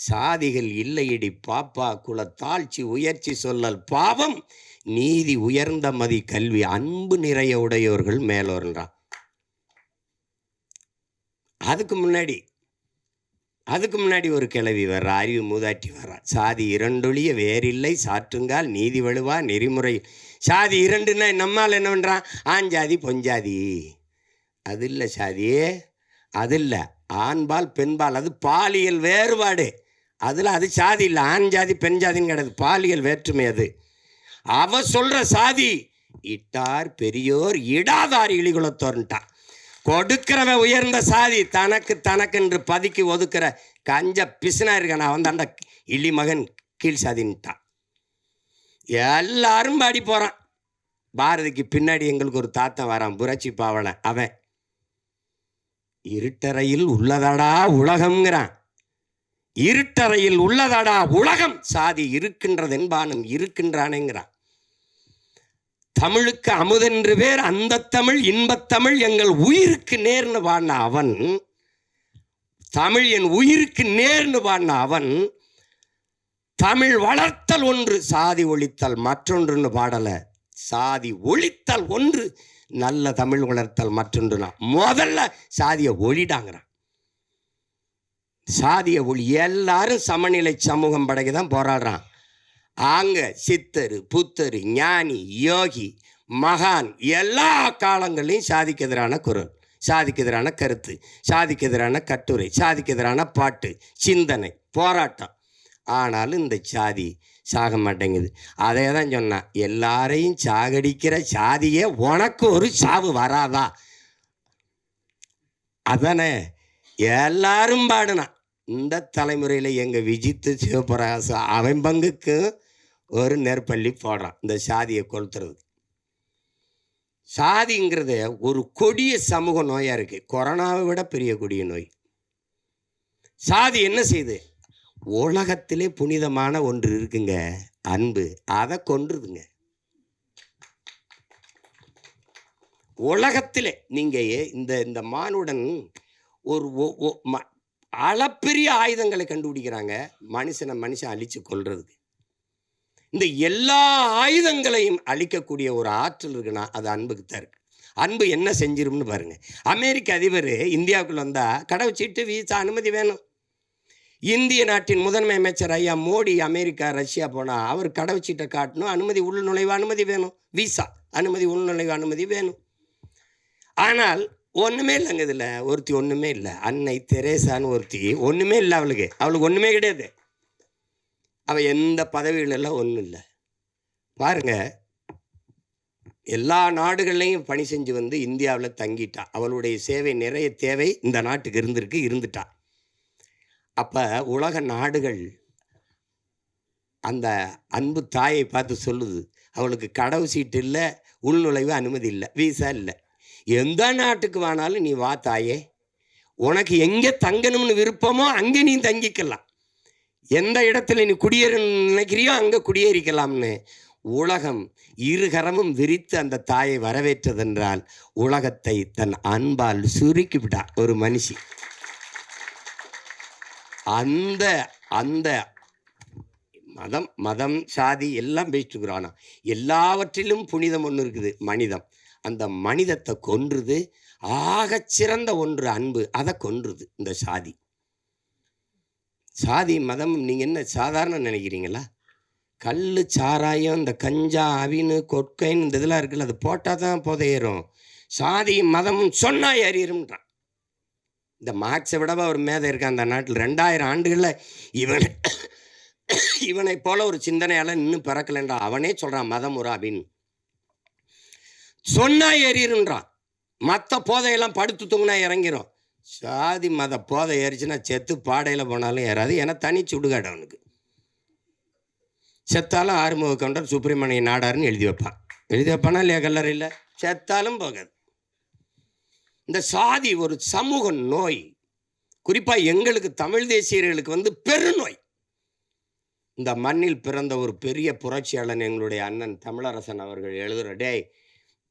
S1: சாதிகள் இல்லையடி பாப்பா, குல தாழ்ச்சி உயர்ச்சி சொல்லல் பாவம், நீதி உயர்ந்த மதி கல்வி, அன்பு நிறைய உடையோர்கள் மேலோர்ன்றான். அதுக்கு முன்னாடி ஒரு கிளவி வர்ற, அறிவு மூதாட்டி வர்றா. சாதி இரண்டொழிய வேறில்லை சாற்றுங்கால் நீதி வலுவா நெறிமுறை. சாதி இரண்டுன்னா நம்மால் என்ன பண்ணுறான்? ஆஞ்சாதி பொஞ்சாதி. அது இல்லை சாதியே, அது இல்லை. ஆண்பால் பெண்பால், அது பாலியல் வேறுபாடு. அதில் அது சாதி இல்லை. ஆண் ஜாதி பெண் ஜாதின்னு கிடையாது, பாலியல் வேற்றுமை. அது அவ சொல்கிற சாதி இட்டார் பெரியோர் இடாதார் இழிகுலத்தோர்ன்ட்டான். கொடுக்கிறவன் உயர்ந்த சாதி, தனக்கென்று பதுக்கி ஒதுக்கிற கஞ்ச பிசுனா இருக்கான அவன் தாண்டா இழிமகன் கீழ் சாதின்ட்டான். எல்லாரும் பாடி போகிறான். பாரதிக்கு பின்னாடி எங்களுக்கு ஒரு தாத்தன் வரான், புரட்சி பாவனை. அவன் இருட்டறையில் உள்ளதடா உலகம்ங்கிறான். இருட்டறையில் உள்ளதடா உலகம், சாதி இருக்கின்றது என்பானும் இருக்கின்றானேங்கிறான். தமிழுக்கு அமுதென்று பேர், அந்த தமிழ் இன்பத்தமிழ் எங்கள் உயிருக்கு நேர்னு பாடின அவன், தமிழ் என் உயிருக்கு நேர்னு பாடின அவன், தமிழ் வளர்த்தல் ஒன்று சாதி ஒழித்தல் மற்றொன்றுன்னு பாடலை. சாதி ஒழித்தல் ஒன்று, நல்ல தமிழ் வளர்த்தல் மற்றொன்றுனா. முதல்ல சாதியை ஒழிடாங்கிறான். சாதிய ஒளி. எல்லாரும் சமநிலை சமூகம் படைக்க தான் போராடுறான். அங்க சித்தரு புத்தரு ஞானி யோகி மகான் எல்லா காலங்களையும் சாதிக்கு எதிரான குரல், சாதிக்கு எதிரான கருத்து, சாதிக்கு எதிரான கட்டுரை, சாதிக்கு எதிரான பாட்டு, சிந்தனை, போராட்டம். ஆனாலும் இந்த சாதி சாக மாட்டேங்குது. அதே தான் சொன்னான், எல்லாரையும் சாகடிக்கிற சாதியே உனக்கு ஒரு சாவு வராதா? அதானே எல்லாரும் பாடுனான். இந்த தலைமுறையில் எங்கள் விஜித்து சிவபிரகாச அவன் பங்குக்கு ஒரு நெற்பள்ளி போடுறான் இந்த சாதியை கொளுத்துறது. சாதிங்கிறது ஒரு கொடிய சமூக நோயாக இருக்குது, கொரோனாவை விட பெரிய கொடிய நோய். சாதி என்ன செய்யுது? உலகத்திலே புனிதமான ஒன்று இருக்குங்க, அன்பு, அதை கொன்றுதுங்க. உலகத்திலே நீங்கள் இந்த மானுடன் ஒரு அளப்பெரிய ஆயுதங்களை கண்டுபிடிக்கிறாங்க மனுஷன் அழிச்சு கொள்றதுக்கு. இந்த எல்லா ஆயுதங்களையும் அழிக்கக்கூடிய ஒரு ஆற்றல் இருக்குன்னா அது அன்புக்கு தான் இருக்கு. அன்பு என்ன செஞ்சிரும்னு பாருங்க. அமெரிக்க அதிபர் இந்தியாவுக்குள்ள வந்தால் கடவுச்சீட்டு வீசா அனுமதி வேணும். இந்திய நாட்டின் முதன்மை அமைச்சர் ஐயா மோடி அமெரிக்கா ரஷ்யா போனால் அவர் கடவுச்சீட்டை காட்டணும், அனுமதி உள்நுழைவு அனுமதி வேணும், வீசா அனுமதி உள்நுழைவு அனுமதி வேணும். ஆனால் ஒன்றுமே இல்லைங்க. இதில் ஒருத்தி ஒன்றுமே இல்லை. அன்னை தெரேசான்னு ஒருத்தி ஒன்றுமே இல்லை. அவளுக்கு ஒன்றுமே கிடையாது. அவள் எந்த பதவிகளெல்லாம் ஒன்றும் இல்லை. பாருங்கள், எல்லா நாடுகள்லையும் பணி செஞ்சு வந்து இந்தியாவில் தங்கிட்டா. அவளுடைய சேவை நிறைய தேவை இந்த நாட்டுக்கு இருந்துட்டா. அப்போ உலக நாடுகள் அந்த அன்பு தாயை பார்த்து சொல்லுது, அவளுக்கு கடவு சீட்டு இல்லை, உள்நுழைவு அனுமதி இல்லை, வீசா இல்லை. எந்த நாட்டுக்கு வேணாலும் நீ வா தாயே, உனக்கு எங்கே தங்கணும்னு விருப்பமோ அங்கே நீ தங்கிக்கலாம், எந்த இடத்துல நீ குடியேற நினைக்கிறியோ அங்கே குடியேறிக்கலாம்னு உலகம் இருகரமும் விரித்து அந்த தாயை வரவேற்றதென்றால் உலகத்தை தன் அன்பால் சுருக்கிவிட்டா ஒரு மனுஷி. அந்த அந்த மதம் சாதி எல்லாம் பேசிட்டு இருக்கிறானா, எல்லாவற்றிலும் புனிதம் ஒன்று இருக்குது, மனிதம். அந்த மனிதத்தை கொன்றுது. ஆகச்சிறந்த ஒன்று அன்பு, அதை கொன்றுது இந்த சாதி. சாதி மதம் நீங்கள் என்ன சாதாரண நினைக்கிறீங்களா? கல் சாராயம், இந்த கஞ்சா அவினு கொட்கைன்னு இந்த இதெல்லாம் இருக்குல்ல, அது போட்டால் தான் புதையேறும். சாதி மதமும் சொன்னால் ஏறிடும்ன்றான். இந்த மார்க்ஸை விடவா ஒரு மேதை இருக்கான் அந்த நாட்டில். 2000 ஆண்டுகளில் இவனை போல ஒரு சிந்தனையால் இன்னும் பிறக்கலைன்றா. அவனே சொல்கிறான் மதம் ஒரு அப்படின்னு. சொன்னா ஏறிடுன்றான். மற்ற போதையெல்லாம் படுத்து தூங்கினா இறங்கிரும். சாதி மத போதை ஏறிச்சுன்னா செத்து பாடையில் போனாலும் ஏறாது. ஏன்னா தனி சுடுகாடு அவனுக்கு. செத்தாலும் ஆறுமுக கவுண்டர் சுப்பிரமணிய நாடாருன்னு எழுதி வைப்பானா இல்லையா கல்லறையில்? செத்தாலும் போகாது. இந்த சாதி ஒரு சமூக நோய். குறிப்பாக எங்களுக்கு தமிழ் தேசியர்களுக்கு பெருநோய். இந்த மண்ணில் பிறந்த ஒரு பெரிய புரட்சியாளன் எங்களுடைய அண்ணன் தமிழரசன் அவர்கள் எழுதுகிற, டேய்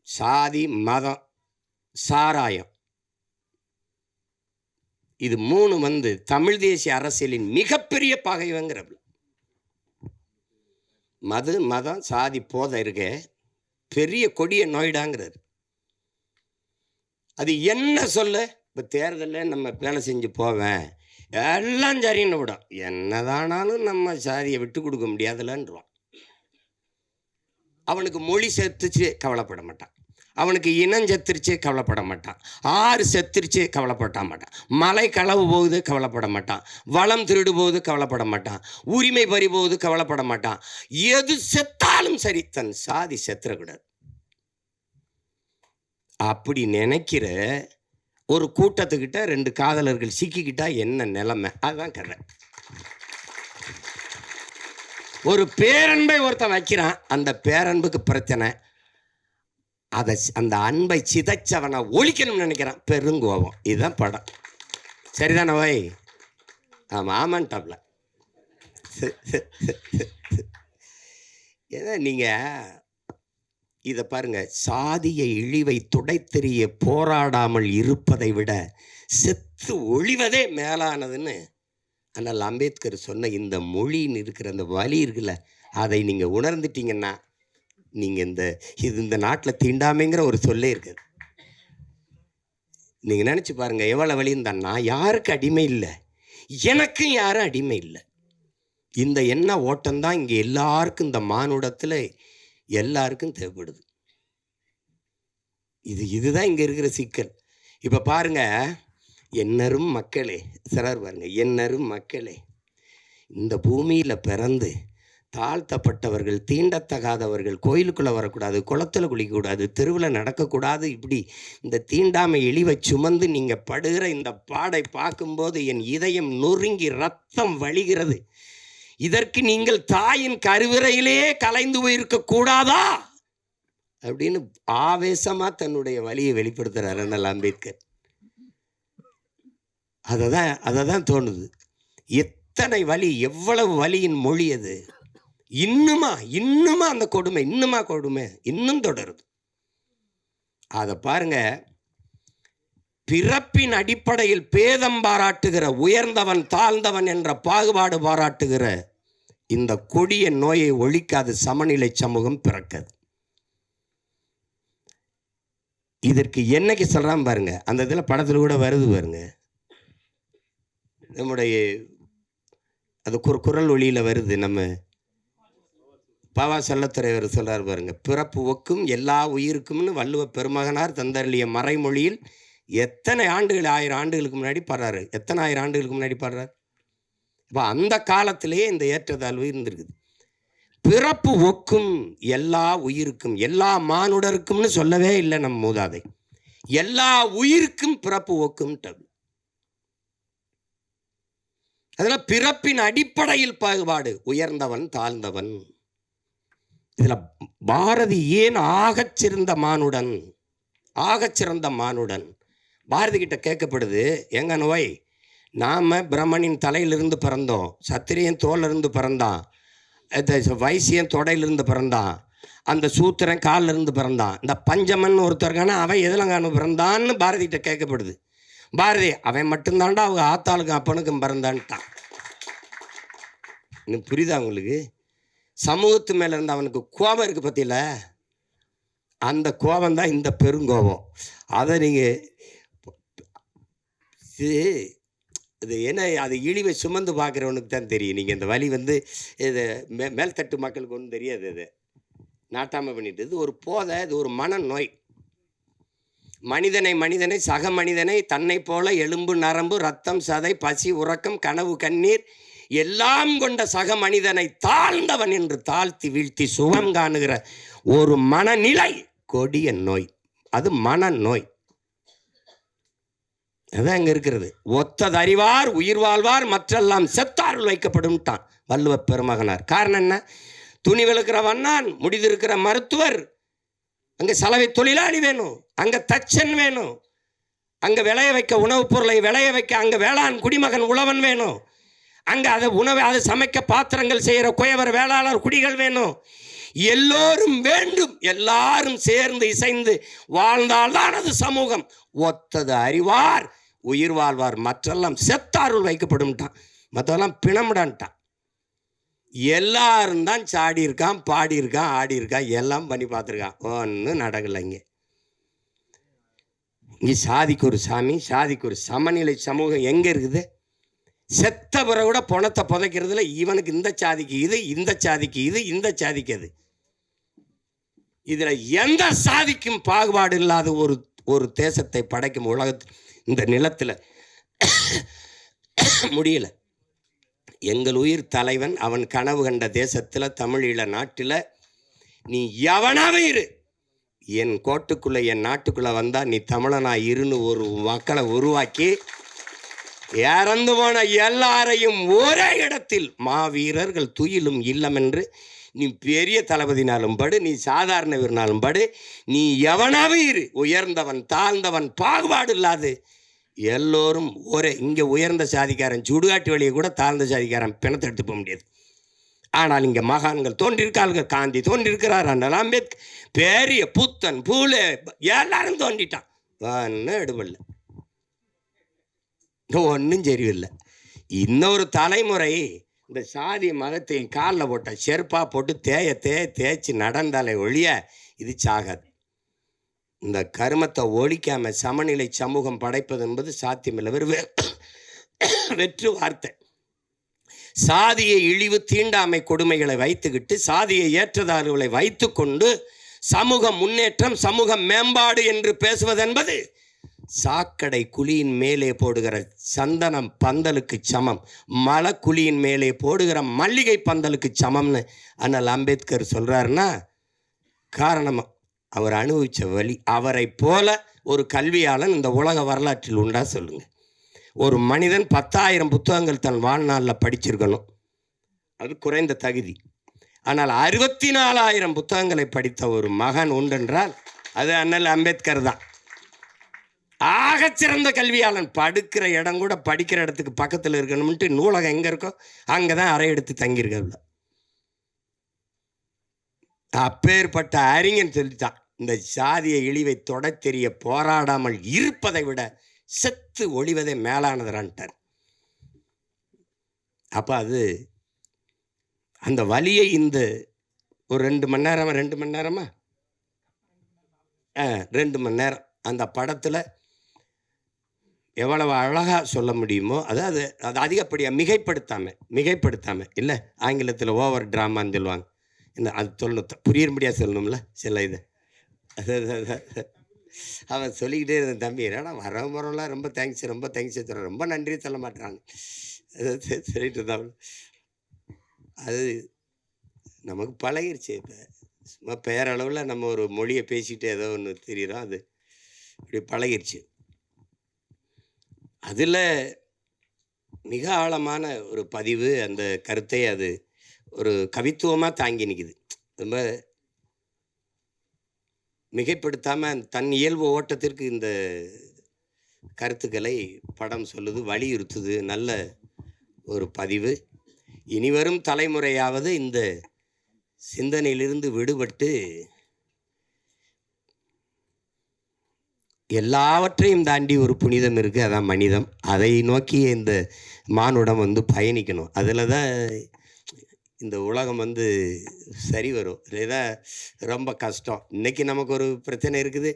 S1: சாதி மதம் சாராயம் இது 3 தமிழ் தேசிய அரசியலின் மிகப்பெரிய பகைவங்கிறப்ப. மது மதம் சாதி போதை இருக்க பெரிய கொடிய நோய்டாங்கிறார். அது என்ன சொல்ல? இப்போ தேர்தலில் நம்ம வேலை செஞ்சு போவேன் எல்லாம் சரின்னு விடும். என்னதானாலும் நம்ம சாதியை விட்டு கொடுக்க முடியாதுலன்றான். அவனுக்கு மொழி செத்துச்சு கவலைப்பட மாட்டான். அவனுக்கு இனம் செத்துருச்சு கவலைப்பட மாட்டான். ஆறு செத்துருச்சு கவலைப்பட மாட்டான். மலை களவு போகுது கவலைப்பட மாட்டான். வளம் திருடு போகுது கவலைப்பட மாட்டான். உரிமை பறி போகுது கவலைப்பட மாட்டான். எது செத்தாலும் சரி, தன் சாதி செத்துறக்கூடாது. அப்படி நினைக்கிற ஒரு கூட்டத்துக்கிட்ட 2 காதலர்கள் சிக்கிக்கிட்டா என்ன நிலைமை? அதுதான் கதை. ஒரு பேரன்பை ஒருத்தன் வைக்கிறான், அந்த பேரன்புக்கு பிரச்சனை. அந்த அன்பை சிதைச்சவனை ஒழிக்கணும்னு நினைக்கிறான், பெருங்கோபம். இதுதான் படம். சரிதானே வை? ஆமான்டாப்ல. ஏன்னா நீங்கள் இதை பாருங்க, சாதிய இழிவை துடைத்தெறிய போராடாமல் இருப்பதை விட செத்து ஒழிவதே மேலானதுன்னு ஆனால் அம்பேத்கர் சொன்ன இந்த மொழின்னு இருக்கிற அந்த வலி இருக்குல்ல, அதை நீங்கள் உணர்ந்துட்டீங்கன்னா நீங்கள் இந்த நாட்டில் தீண்டாமைங்கிற ஒரு சொல்லே இருக்குது. நீங்கள் நினச்சி பாருங்கள் எவ்வளோ வலின்னு தான். நான் யாருக்கு அடிமை இல்லை, எனக்கும் யாரும் அடிமை இல்லை. இந்த எண்ண ஓட்டம்தான் இங்கே எல்லாருக்கும், இந்த மானுடத்தில் எல்லாருக்கும் தேவைப்படுது. இதுதான் இங்கே இருக்கிற சிக்கல். இப்போ பாருங்க, என்னரும் மக்களே சிலர் பாருங்க, என்னரும் மக்களே, இந்த பூமியில் பிறந்து தாழ்த்தப்பட்டவர்கள், தீண்டத்தகாதவர்கள் கோயிலுக்குள்ளே வரக்கூடாது, குளத்தில் குளிக்கக்கூடாது, தெருவில் நடக்கக்கூடாது, இப்படி இந்த தீண்டாமை இழிவை சுமந்து நீங்கள் படுகிற இந்த பாடை பார்க்கும்போது என் இதயம் நொறுங்கி ரத்தம் வழிகிறது. இதற்கு நீங்கள் தாயின் கருவிறையிலேயே கலைந்து போயிருக்க கூடாதா அப்படின்னு ஆவேசமா தன்னுடைய வலியை வெளிப்படுத்துறார் அண்ணல் அம்பேத்கர். அதை தான் தோணுது. எத்தனை வலி, எவ்வளவு வலியின் மொழி அது. இன்னுமா அந்த கொடுமை இன்னும் தொடருது. அதை பாருங்க, பிறப்பின் அடிப்படையில் பேதம் பாராட்டுகிற, உயர்ந்தவன் தாழ்ந்தவன் என்ற பாகுபாடு பாராட்டுகிற இந்த கொடிய நோயை ஒழிக்காது சமநிலை சமூகம் பிறக்காது. இதற்கு என்னைக்கு சொல்றான் பாருங்க, அந்த இதில் படத்தில் கூட வருது பாருங்க, நம்முடைய அது குரல் ஒளியில் வருது. நம்ம பாவா செல்லத்துறைவர் சொல்றார் பாருங்க, பிறப்பு ஒக்கும் எல்லா உயிருக்கும்னு வள்ளுவ பெருமகனார் தந்தருளிய மறைமொழியில் எத்தனை ஆண்டுகள், 1000 ஆண்டுகளுக்கு முன்னாடி பாடுறாரு. எத்தனை 1000 ஆண்டுகளுக்கு முன்னாடி பாடுறாரு. இப்போ அந்த காலத்திலேயே இந்த ஏற்றத்தாழ்வு இருந்திருக்குது. பிறப்பு ஒக்கும் எல்லா உயிருக்கும், எல்லா மானுடருக்கும்னு சொல்லவே இல்லை நம் மூதாதை. எல்லா உயிருக்கும் பிறப்பு ஒக்கும். அதுல பிறப்பின் அடிப்படையில் பாகுபாடு, உயர்ந்தவன் தாழ்ந்தவன். இதுல பாரதி ஏன் ஆகச்சிறந்த மானுடன் பாரதி கிட்ட கேட்கப்படுது, எங்க நோய், நாம பிரம்மனின் தலையிலிருந்து பிறந்தோம், சத்திரியன் தோலிருந்து பிறந்தான், வைசியன் தொடையிலிருந்து பிறந்தான், அந்த சூத்திரன் காலில் இருந்து பிறந்தான், இந்த பஞ்சமன் ஒருத்தருக்கான அவன் எதுலங்கானு பிறந்தான்னு பாரதி கிட்ட கேட்கப்படுது. பாரதி, அவன் மட்டும்தான்டா அவங்க ஆத்தாளுக்கும் அப்பனுக்கும் பிறந்தான்ட்டான். இன்னும் புரியுதா உங்களுக்கு? சமூகத்து மேலே இருந்த அவனுக்கு கோபம் இருக்குது பற்றியில, அந்த கோபம் தான் இந்த பெருங்கோபம். அதை நீங்கள் இது என்ன, அது இழிவை சுமந்து பார்க்குறவனுக்கு தான் தெரியும். நீங்கள் இந்த வலி இது மேல்தட்டு மக்களுக்கு ஒன்றும் தெரியாது. இது நாட்டாமல் பண்ணிட்டு, இது ஒரு போதை, இது ஒரு மனநோய். மனிதனை சக மனிதனை தன்னை போல எலும்பு நரம்பு ரத்தம் சதை பசி உறக்கம் கனவு கண்ணீர் எல்லாம் கொண்ட சக மனிதனை தாழ்ந்தவன் என்று தாழ்த்தி வீழ்த்தி சுகம் காணுகிற ஒரு மனநிலை கொடிய நோய். அது மனநோய். அதான் அங்கே இருக்கிறது. ஒத்தது அறிவார் உயிர் வாழ்வார் மற்றெல்லாம் செத்தாருள் வைக்கப்படும்ட்டான் வள்ளுவ பெருமகனார். காரணம் என்ன? துணி விழுக்கிற வண்ணான், முடிதிருக்கிற மருத்துவர், அங்கே சலவை தொழிலாளி வேணும், அங்கே தச்சன் வேணும், அங்கே விளைய வைக்க உணவுப் பொருளை விளைய வைக்க அங்கே வேளாண் குடிமகன் உழவன் வேணும், அங்கே அதை அதை சமைக்க பாத்திரங்கள் செய்கிற குயவர் வேளாளர் குடிகள் வேணும். எல்லோரும் வேண்டும். எல்லாரும் சேர்ந்து இசைந்து வாழ்ந்தால்தான் அது சமூகம். ஒத்தது அறிவார் உயிர் வாழ்வார் மற்றெல்லாம் செத்தாருள் வைக்கப்படும்ட்டான். மற்றெல்லாம் பிணமிடான்ட்டான். எல்லாரும் தான் சாடி இருக்கான், பாடி இருக்கான், ஆடி இருக்கான், எல்லாம் பண்ணி பார்த்துருக்கான். ஒன்றும் நடக்கலைங்க. இங்கே சாதிக்கு ஒரு சாமி, சாதிக்கு ஒரு சமநிலை சமூகம் எங்கே இருக்குது? செத்த பிறகு கூட பணத்தை புதைக்கிறதுல இவனுக்கு இந்த சாதிக்கு இது, இந்த சாதிக்கு இது, இந்த சாதிக்கு அது. இதில் எந்த சாதிக்கும் பாகுபாடு இல்லாத ஒரு தேசத்தை படைக்கும் உலகத்தில் இந்த நிலத்தில் முடியல. எங்கள் உயிர் தலைவன் அவன் கனவு கண்ட தேசத்தில், தமிழீழ நாட்டில் நீ எவனாவே இரு, என் கோட்டுக்குள்ளே என் நாட்டுக்குள்ளே வந்தால் நீ தமிழனா இருன்னு ஒரு மக்களை உருவாக்கி இறந்து போன எல்லாரையும் ஒரே இடத்தில் மாவீரர்கள் துயிலும் இல்லம் என்று நீ பெரிய தளபதினாலும் படு, நீ சாதாரண வீரனாலும் படு, நீ எவனாவே இரு, உயர்ந்தவன் தாழ்ந்தவன் பாகுபாடு இல்லாது எல்லோரும் ஒரே. இங்கே உயர்ந்த சாதிக்காரன் சுடுகாட்டு வழியை கூட தாழ்ந்த சாதிக்காரன் பிணத்தை எடுத்து போக முடியாது. ஆனால் இங்கே மகான்கள் தோன்றியிருக்கார்கள். காந்தி தோன்றியிருக்கிறார், அண்ணல் அம்பேத்கர், பெரிய புத்தன் பூலே எல்லாரும் தோன்றிட்டான். ஒன்றும் எடுபடல, ஒன்றும் சரியில்லை. இன்னொரு தலைமுறை இந்த சாதி மதத்தை காலில் போட்ட செருப்பாக போட்டு தேய்ச்சி நடந்தாலே ஒழிய இது சாகாது. இந்த கருமத்தை ஒழிக்காமல் சமநிலை சமூகம் படைப்பது என்பது சாத்தியமில்லை. வெற்று வார்த்தை. சாதியை இழிவு தீண்டாமை கொடுமைகளை வைத்துக்கிட்டு சாதியை ஏற்றதாறுகளை வைத்து கொண்டு சமூக முன்னேற்றம் சமூக மேம்பாடு என்று பேசுவதென்பது சாக்கடை குழியின் மேலே போடுகிற சந்தனம் பந்தலுக்கு சமம், மலக்குழியின் மேலே போடுகிற மல்லிகை பந்தலுக்கு சமம்னு அண்ணல் அம்பேத்கர் சொல்கிறாருன்னா காரணம் அவர் அனுபவித்த வழி. அவரை போல ஒரு கல்வியாளன் இந்த உலக வரலாற்றில் உண்டா சொல்லுங்கள்? ஒரு மனிதன் 10,000 புத்தகங்கள் தன் வாழ்நாளில் படிச்சிருக்கணும், அது குறைந்த தகுதி. ஆனால் 64,000 புத்தகங்களை படித்த ஒரு மகன் உண்டென்றால் அது அண்ணல் அம்பேத்கர் தான். ஆகச்சிறந்த கல்வியாளன். படுக்கிற இடம் கூட படிக்கிற இடத்துக்கு பக்கத்தில் இருக்கணும்ட்டு நூலகம் எங்கே இருக்கோ அங்கே தான் அறை எடுத்து தங்கியிருக்க. அப்பேற்பட்ட அறிஞன் சொல்லித்தான், இந்த சாதிய இழிவை தொட தெரிய போராடாமல் இருப்பதை விட செத்து ஒழிவதே மேலானதுறான்ட்டார். அப்போ அது அந்த வலியை இந்த ஒரு 2 மணி நேரமா 2 மணி நேரம் அந்த படத்தில் எவ்வளவு அழகாக சொல்ல முடியுமோ, அதாவது அது அதிகப்படியாக மிகைப்படுத்தாமல் இல்லை, ஆங்கிலத்தில் ஓவர் ட்ராமான்னு சொல்லுவாங்க. இந்த அது சொல்லணும், புரியும்படியாக சொல்லணும்ல சில இது. அவன் சொல்லிக்கிட்டே இருந்த, தம்பி ஏன்னா வரவரெல்லாம் ரொம்ப தேங்க்ஸ் சொல்கிறேன், ரொம்ப நன்றி சொல்ல மாட்டான் சொல்லிட்டு இருந்தான். அது நமக்கு பழகிருச்சு. இப்போ சும்மா பேரளவில் நம்ம ஒரு மொழியை பேசிக்கிட்டு ஏதோ ஒன்று தெரியுறோம், அது இப்படி பழகிருச்சு. அதில் மிக ஆழமான ஒரு பதிவு, அந்த கருத்தை அது ஒரு கவித்துவமாக தாங்கி நிற்குது. ரொம்ப மிகைப்படுத்தாமல் தன் இயல்பு ஓட்டத்திற்கு இந்த கருத்துக்களை படம் சொல்லுது, வலியுறுத்துது. நல்ல ஒரு பதிவு. இனிவரும் தலைமுறையாவது இந்த சிந்தனையிலிருந்து விடுபட்டு எல்லாவற்றையும் தாண்டி ஒரு புனிதம் இருக்குது, அதான் மனிதம். அதை நோக்கி இந்த மானுடம் பயணிக்கணும். அதில் தான் இந்த உலகம் சரி வரும். இதுதான் ரொம்ப கஷ்டம். இன்றைக்கி நமக்கு ஒரு பிரச்சனை இருக்குது.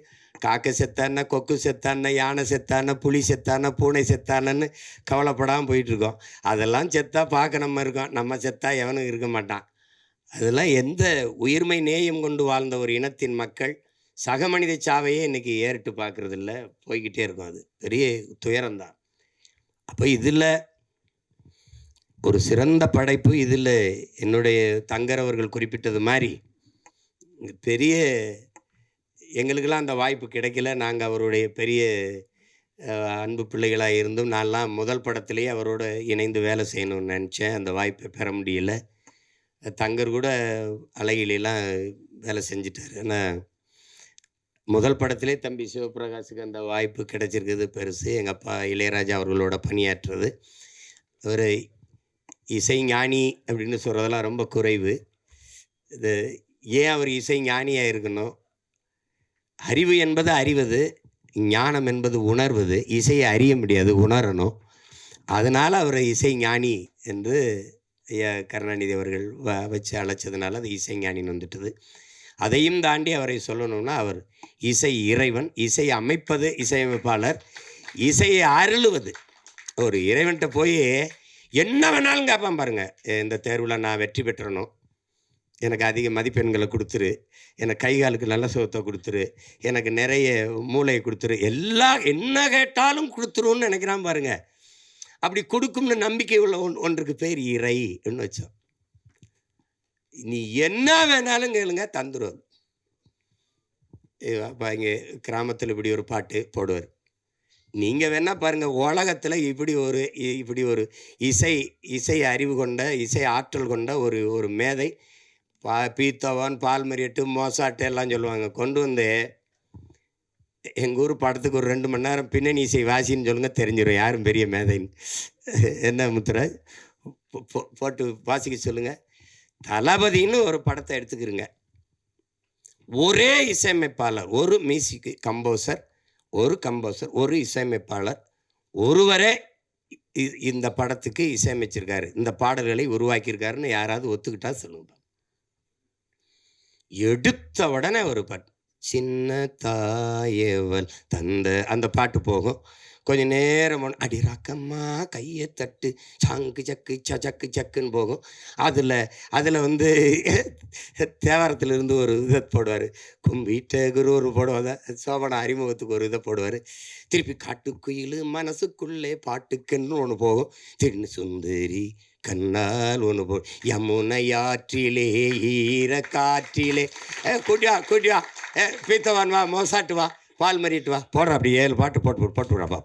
S1: காக்கை செத்தான, கொக்கு செத்தான, யானை செத்தான, புலி செத்தான, பூனை செத்தானன்னு கவலைப்படாமல் போயிட்டுருக்கோம். அதெல்லாம் செத்தா பார்க்க நம்ம இருக்கோம், நம்ம செத்தா எவனும் இருக்க மாட்டான். அதெல்லாம் எந்த உயிர்மை நேயம் கொண்டு வாழ்ந்த ஒரு இனத்தின் மக்கள் சக மனித சாவையே இன்றைக்கி ஏறிட்டு பார்க்குறதில்ல, போய்கிட்டே இருக்கும். அது பெரிய துயரம்தான். அப்போ இதில் ஒரு சிறந்த படைப்பு. இதில் என்னுடைய தங்கர் அவர்கள் குறிப்பிட்டது மாதிரி பெரிய எங்களுக்கெல்லாம் அந்த வாய்ப்பு கிடைக்கல. நாங்கள் அவருடைய பெரிய அன்பு பிள்ளைகளாக இருந்தும் நான்லாம் முதல் படத்திலேயே அவரோட இணைந்து வேலை செய்யணும்னு நினச்சேன். அந்த வாய்ப்பை பெற முடியல. தங்கர் கூட அழகிலாம் வேலை செஞ்சிட்டார். ஆனால் முதல் படத்திலே தம்பி சிவபிரகாஷுக்கு அந்த வாய்ப்பு கிடைச்சிருக்குது பெருசு. எங்கள் அப்பா இளையராஜா அவர்களோட பணியாற்றுறது. ஒரு இசை ஞானி அப்படின்னு சொல்கிறதெல்லாம் ரொம்ப குறைவு. இது ஏன் அவர் இசை ஞானியாக இருக்கணும்? அறிவு என்பது அறிவது, ஞானம் என்பது உணர்வது. இசையை அறிய முடியாது, உணரணும். அதனால் அவரை இசை ஞானி என்று ஐயா கருணாநிதி அவர்கள் வச்சு அழைச்சதுனால அது இசை ஞானின்னு வந்துட்டது. அதையும் தாண்டி அவரை சொல்லணும்னா அவர் இசை இறைவன், இசை அமைப்பது இசையமைப்பாளர், இசையை அருளுவது. ஒரு இறைவன்கிட்ட போய் என்ன வேணாலும் கேட்பான் பாருங்கள். இந்த தேர்வில் நான் வெற்றி பெற்றணும், எனக்கு அதிக மதிப்பெண்களை கொடுத்துரு, எனக்கு கை காலுக்கு நல்ல சுகத்தை கொடுத்துரு, எனக்கு நிறைய மூளையை கொடுத்துரு, எல்லாம் என்ன கேட்டாலும் கொடுத்துருன்னு நினைக்கிறான் பாருங்கள். அப்படி கொடுக்கும்னு நம்பிக்கை உள்ள ஒன்றுக்கு பேர் இறைன்னு வச்சோம். நீ என்ன வேணாலும் கேளுங்க, தந்துடுவார். அப்போ இங்கே கிராமத்தில் இப்படி ஒரு பாட்டு போடுவார். நீங்கள் வேணால் பாருங்கள், உலகத்தில் இப்படி ஒரு இசை அறிவு கொண்ட, இசை ஆற்றல் கொண்ட ஒரு மேதை, பீத்தவான், பால்மரியட்டு, மோசாட்டு எல்லாம் சொல்லுவாங்க. கொண்டு வந்து எங்கள் ஊர் படத்துக்கு ஒரு 2 மணி நேரம் பின்னணி இசை வாசின்னு சொல்லுங்கள், தெரிஞ்சிடும் யாரும் பெரிய மேதைன்னு. என்ன முத்துராஜ் போட்டு வாசிக்க சொல்லுங்கள். தளபதின்னு ஒரு படத்தை எடுத்துக்கிறங்க. ஒரே இசையமைப்பாளர், ஒரு மியூசிக் கம்போசர், ஒரு இசையமைப்பாளர் ஒருவரே இந்த படத்துக்கு இசையமைச்சிருக்காரு, இந்த பாடல்களை உருவாக்கியிருக்காருன்னு யாராவது ஒத்துக்கிட்டா சொல்லுங்க. எடுத்த உடனே ஒரு பாட்டு, சின்ன தாயவள் தந்த அந்த பாட்டு போகும். கொஞ்சம் நேரம் அடி ராக்கம்மா கையை தட்டு சாங்கு சக்கு சக்கு சக்குன்னு போகும். அதில் வந்து தேவாரத்திலிருந்து ஒரு இதை போடுவார், கும்பிட்ட குரு ஒரு போடுவாங்க, சோபன அறிமுகத்துக்கு ஒரு இதை போடுவார். திருப்பி காட்டுக்குயில் மனசுக்குள்ளே பாட்டுக்குன்னு ஒன்று போகும். தின்னு சுந்தரி கண்ணால் ஒன்று போ, யமுனையாற்றிலே ஈர காற்றிலே, குடியா பீத்தவான் வா, மோசாட்டு வா, பால் மறிட்டு வா, போடுற அப்படி 7 பாட்டு போட்டு விடாப்பா,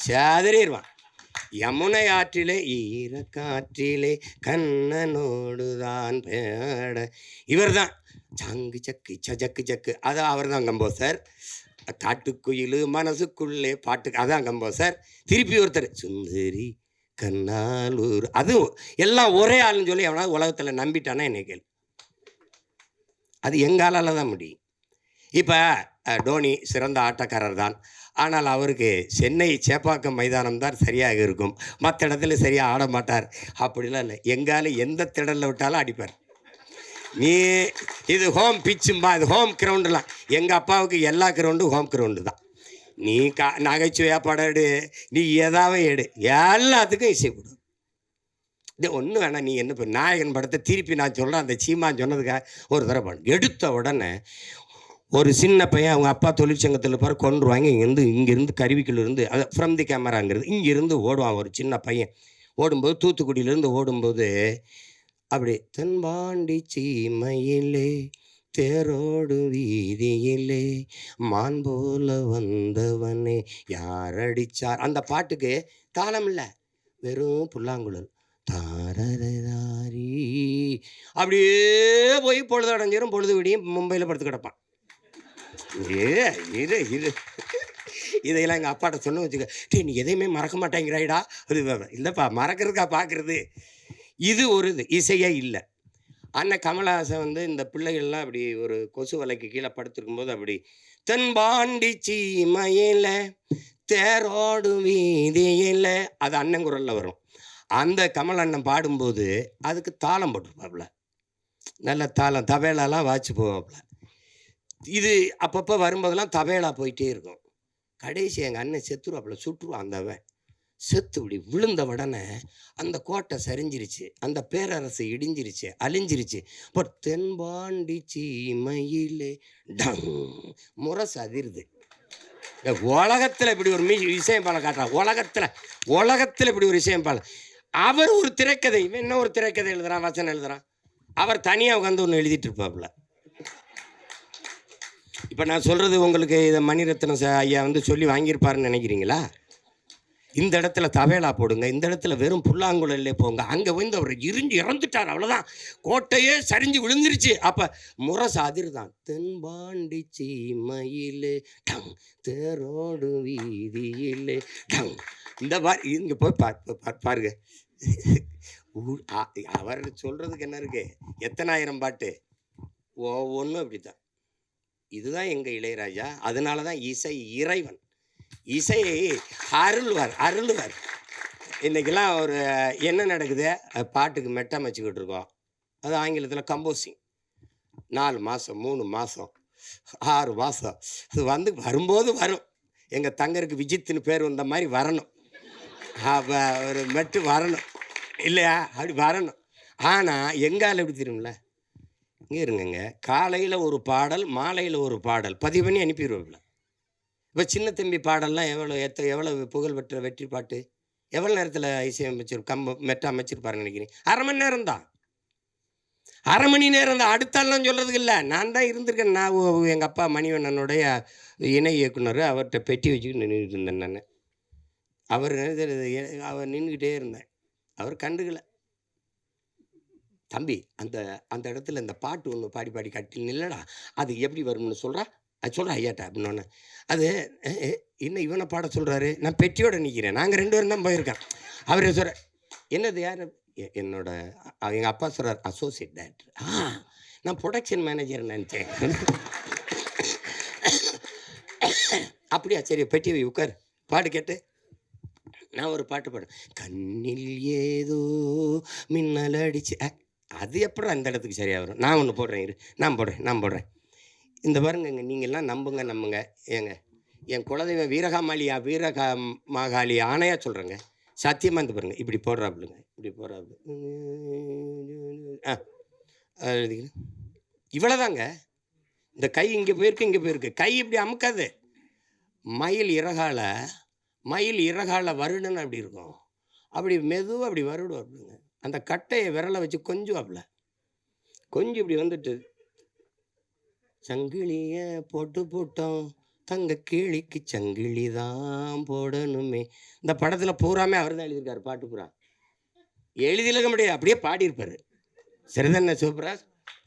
S1: சேதறிடுவான். யமுனை ஆற்றிலே ஈர காற்றிலே கண்ணனோடுதான் பேட, இவர் தான் சாங்கு சக்கு சக்கு சக்கு, அதான் அவர் தான் கம்போசர். காட்டுக்குயில் மனசுக்குள்ளே பாட்டுக்கு அதான் கம்போசர். திருப்பி ஒருத்தர் சுந்தரி கண்ணாலூர், அதுவும் எல்லாம் ஒரே ஆளுன்னு சொல்லி எவனாவது உலகத்தில் நம்பிட்டானா என்ன கேள்வி? அது எங்காலால் தான் முடியும். இப்போ டோனி சிறந்த ஆட்டக்காரர் தான், ஆனால் அவருக்கு சென்னை சேப்பாக்கம் மைதானம் தான் சரியாக இருக்கும், மற்ற இடத்துல சரியாக ஆட மாட்டார். அப்படிலாம் இல்லை, எங்கால எந்த திடலில் விட்டாலும் அடிப்பார். நீ இது ஹோம் பிச்சும்பா, இது ஹோம் கிரவுண்டுலாம். எங்கள் அப்பாவுக்கு எல்லா கிரவுண்டும் ஹோம் கிரவுண்டு தான். நீ நகைச்சுவையாக படம் எடு, நீ எதாவது எடு, எல்லாத்துக்கும் இசை கொடு. இது ஒன்றும் வேணாம். நீ என்ன இப்போ நாயகன் படத்தை திருப்பி நான் சொல்கிறேன், அந்த சீமான் சொன்னதுக்காக ஒரு தடவை பாடு. எடுத்த உடனே ஒரு சின்ன பையன் அவங்க அப்பா தொழிற்சங்கத்தில் பாரு கொண்டுருவாங்க. இங்கேருந்து கருவிக்குள்ளேருந்து, அது ஃப்ரம் தி கேமராங்கிறது, இங்கேருந்து ஓடுவான் ஒரு சின்ன பையன். ஓடும்போது தூத்துக்குடியிலேருந்து ஓடும்போது அப்படி தென்பாண்டி சீமையிலே தேரோடு வீதியிலே மான் போல வந்தவனே யார் அடிச்சார், அந்த பாட்டுக்கு தாளம் இல்லை, வெறும் புல்லாங்குழல் தாரதாரி. அப்படியே போய் பொழுது அடைஞ்சிரும். பொழுது விடியும் மும்பையில் படுத்து கிடப்பான். இது இதையெல்லாம் எங்கள் அப்பாட்ட சொன்ன வச்சுக்க, நீ எதையுமே மறக்க மாட்டேங்கிறாயிடா. அது இல்லைப்பா, மறக்கிறதுக்கா பார்க்குறது. இது ஒரு இது இசையே இல்லை. அண்ணன் கமலஹாசன் வந்து இந்த பிள்ளைகள்லாம் அப்படி ஒரு கொசு வலைக்கு கீழே படுத்துருக்கும்போது அப்படி தென்பாண்டி சீமையில் தேரோடு வீதியில், அது அண்ணன் குரலில் வரும். அந்த கமல் அண்ணன் பாடும்போது அதுக்கு தாளம் போட்டிருப்பாப்புல, நல்ல தாளம், தபேலாலாம் வாட்சி போவாப்புல. இது அப்பப்போ வரும்போதெல்லாம் தபேலா போயிட்டே இருக்கும். கடைசி எங்கள் அண்ணன் செத்துருவாப்புல, சுற்றுவான். அந்தவன் செத்து இப்படி விழுந்த உடனே அந்த கோட்டை சரிஞ்சிருச்சு, அந்த பேரரசு இடிஞ்சிருச்சு, அழிஞ்சிருச்சு. இப்போ தென்பாண்டி சீமையிலே டங் முரசு அதிருது. உலகத்தில் இப்படி ஒரு இசையமைப்பாளர் காட்டுறான். உலகத்தில் இப்படி ஒரு இசையமைப்பாளர். அவர் ஒரு திரைக்கதை, இவன் என்ன ஒரு திரைக்கதை எழுதுறான், வசனம் எழுதுறான். அவர் தனியாக உட்காந்து ஒன்று எழுதிட்டு இருப்பாப்புல. இப்போ நான் சொல்கிறது உங்களுக்கு இதை மணிரத்னம் ஐயா வந்து சொல்லி வாங்கியிருப்பாருன்னு நினைக்கிறீங்களா? இந்த இடத்துல தவேலா போடுங்க, இந்த இடத்துல வெறும் புல்லாங்குழல்லே போங்க, அங்கே வந்து அவர் இறந்துட்டார், அவ்வளோதான், கோட்டையே சரிஞ்சு விழுந்துருச்சு. அப்போ முரசு அதிர்தான், தென்பாண்டி சீமையிலே டங் தேரோடு வீதியிலே டங். இந்த மாதிரி இங்கே போய் பாருங்க. அவர் சொல்கிறதுக்கு என்ன இருக்கு, எத்தனாயிரம் பாட்டு, ஒவ்வொன்றும் அப்படி தான். இதுதான் எங்கள் இளையராஜா. அதனால தான் இசை இறைவன், இசையை அருள்வார். இன்றைக்கெல்லாம் ஒரு என்ன நடக்குது, பாட்டுக்கு மெட்டமைச்சிக்கிட்டு இருக்கோம். அது ஆங்கிலத்தில் கம்போசிங். 4 மாதம் 3 மாதம் 6 மாதம் அது வந்து வரும்போது வரும். எங்கள் தங்கருக்கு விஜித்துன்னு பேர் வந்த மாதிரி வரணும், ஒரு மெட்டு வரணும் இல்லையா, அப்படி வரணும். ஆனால் எங்கால் எப்படி தெரியும்ல, இங்கே இருங்கங்க, காலையில் ஒரு பாடல், மாலையில் ஒரு பாடல் பதிவு பண்ணி அனுப்பிடுவோம்ல. இப்போ சின்ன தம்பி பாடல்லாம் எவ்வளோ புகழ்பெற்ற வெற்றி பாட்டு, எவ்வளோ நேரத்தில் இசையமைச்சு மெட்ட அமைச்சிருப்பாருன்னு நினைக்கிறீங்க? அரை மணி நேரம் தான், அரை மணி நேரம் தான். அடுத்தாலாம் சொல்கிறதுக்கு இல்லை, நான் தான் இருந்திருக்கேன். நான் எங்கள் அப்பா மணிவண்ணனுடைய இணை இயக்குனர், அவர்கிட்ட பெட்டி வச்சுக்கிட்டு நின்றுட்டு இருந்தேன் நான். அவர் நின்றுக்கிட்டே இருந்தேன், அவர் கண்டுக்கலை. தம்பி அந்த இடத்துல இந்த பாட்டு ஒன்று பாடி கட்டி நில்லடா, அது எப்படி வரும்னு சொல்கிறா, அது சொல்கிறா ஐயாட்டா அப்படின்னோடனே, அது இன்னும் இவனை பாட சொல்கிறாரு, நான் பெட்டியோடு நிற்கிறேன், நாங்கள் 2 பேரும் தான் போயிருக்கேன். அவர் சொல்கிற என்னது யார், என்னோட எங்கள் அப்பா சொல்கிறார் அசோசியேட் டைரக்டர். நான் ப்ரொடக்ஷன் மேனேஜர் நினச்சேன். அப்படியா, சரி பெட்டி உட்கார், பாட்டு கேட்டு. நான் ஒரு பாட்டு பாடுறேன், கண்ணில் ஏதோ மின்னல் அடிச்சு, அது எப்பறம் அந்த இடத்துக்கு சரியாக வரும். நான் ஒன்று போடுறேன், இரு, நான் போடுறேன். இந்த பாருங்க, நீங்கள்லாம் நம்புங்க. ஏங்க, என் குலதெய்வம் வீரகாமாகாளி ஆணையாக சொல்கிறேங்க, சத்தியமாக இந்த பாருங்க, இப்படி போடுறாப்புலுங்க, இவ்வளோதாங்க. இந்த கை இங்கே போயிருக்கு, கை இப்படி அமுக்காது. மயில் இறகால வருடுன்னு அப்படி இருக்கும், அப்படி மெதுவாக அப்படி வருடும் அப்படிங்க. அந்த கட்டையை விரலை வச்சு கொஞ்சம் இப்படி வந்துட்டு, சங்கிலிய போட்டோம் தங்க கிளிக்கு சங்கிலி தான் போடணுமே. இந்த படத்தில் பூராமே அவர் தான் எழுதியிருக்காரு, பாட்டு பூரா எழுதியிருக்க முடியாது, அப்படியே பாடியிருப்பார். சரிதானே சூப்பராஜ்,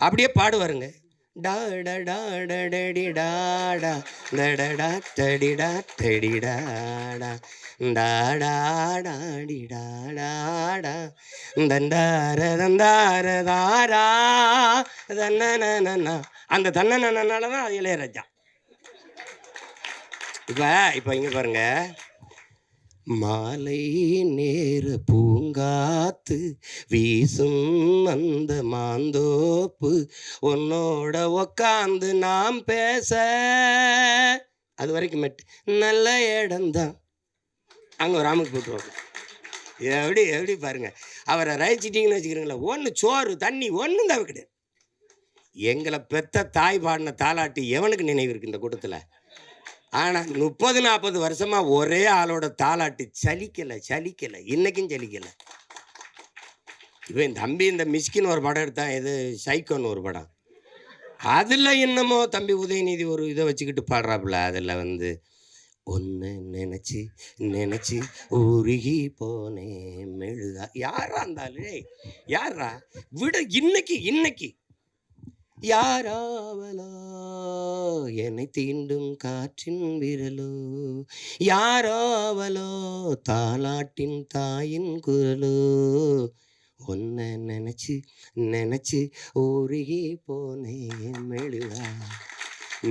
S1: அப்படியே பாடுவாருங்க. டாடா டாடடி டாடா டடடா டடிடா டடிடாடா டாடாடாடி டாடாடா தண்டார தந்தார தாரா தன்னனா. அந்த தன்னனால தான் அது இளையராஜா. இப்போ இங்கே பாருங்க, மாலை நேர பூங்காத்து வீசும் அந்த மாந்தோப்பு உன்னோட உக்காந்து நாம் பேச, அது வரைக்கும் மெட்டு நல்ல இடம்தான். அங்கே ஒரு ராமுக்கு போட்டுருவாங்க. எப்படி பாருங்க, அவரை ரசிச்சிட்டிங்கன்னு வச்சுக்கிறீங்களா, ஒன்று சோறு தண்ணி ஒன்றும் தவிர கிடையாது. எங்களை பெத்த தாய் பாடின தாலாட்டு எவனுக்கு நினைவு இருக்குது இந்த கூட்டத்தில்? ஆனால் 30-40 வருஷமாக ஒரே ஆளோட தாலாட்டு சலிக்கலை, இன்னைக்கும் சலிக்கலை. இப்போ என் தம்பி இந்த மிஸ்கின்னு ஒரு படம் எடுத்தான், இது சைக்கோன்னு ஒரு படம், அதில் என்னமோ தம்பி உதயநிதி ஒரு இதை வச்சுக்கிட்டு பாடுறாப்புல. அதில் வந்து ஒன்று நினச்சி உருகி போனேன் மெழுகா. யாரா இருந்தாலும் யாரா விட, இன்னைக்கு யாராவலோ என்னை தீண்டும் காற்றின் விரலோ, யாராவலோ தாலாட்டின் தாயின் குரலோ, ஒன்ன நினச்சி உருகி போனேன் மெழுகா,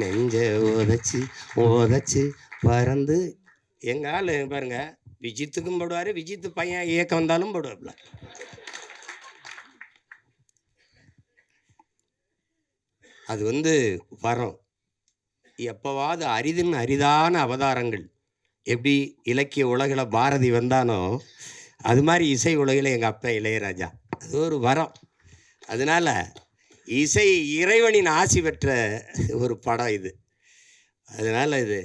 S1: நெஞ்ச ஓதச்சு பறந்து. எங்கள் ஆள் பாருங்க, விஜித்துக்கும் போடுவார், விஜித்து பையன் இயக்கம் வந்தாலும் போடுவாப்புல. அது வந்து வரும் எப்போவாது, அரிதான அவதாரங்கள். எப்படி இலக்கிய உலகில் பாரதி வந்தானோ, அது மாதிரி இசை உலகில் எங்கள் அப்பா இளையராஜா, அது ஒரு வரம். அதனால் இசை இறைவனின் ஆசி பெற்ற ஒரு படம் இது. அதனால் இது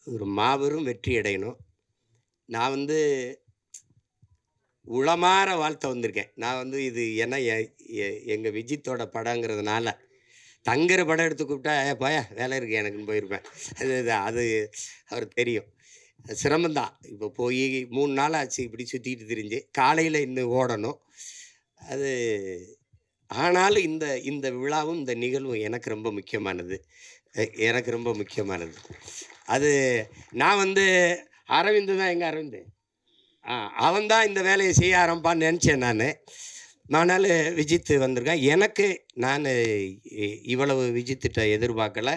S1: ஒரு மாபெரும் வெற்றி அடையணும். நான் வந்து உளமாற வாழ்த்த வந்திருக்கேன். நான் வந்து இது ஏன்னா எங்கள் விஜித்தோட படங்கிறதுனால தங்குற படம் எடுத்து கூப்பிட்டா போயா வேலை இருக்குது எனக்குன்னு போயிருப்பேன். அது அது அவருக்கு தெரியும். சிரமந்தான். இப்போ போய் 3 நாள் ஆச்சு இப்படி சுற்றிட்டு திரிஞ்சு. காலையில் இன்னும் ஓடணும். அது ஆனாலும் இந்த இந்த விழாவும் இந்த நிகழ்வும் எனக்கு ரொம்ப முக்கியமானது. எனக்கு ரொம்ப முக்கியமானது. அது நான் வந்து அரவிந்த் தான் எங்க அரவிந்த்? அவன் தான் இந்த வேலையை செய்ய ஆரம்பிப்பான்னு நினச்சேன் நான். ஆனாலும் விஜித் வந்திருக்கான். எனக்கு நான் இவ்வளவு விஜித்திட்ட எதிர்பார்க்கல.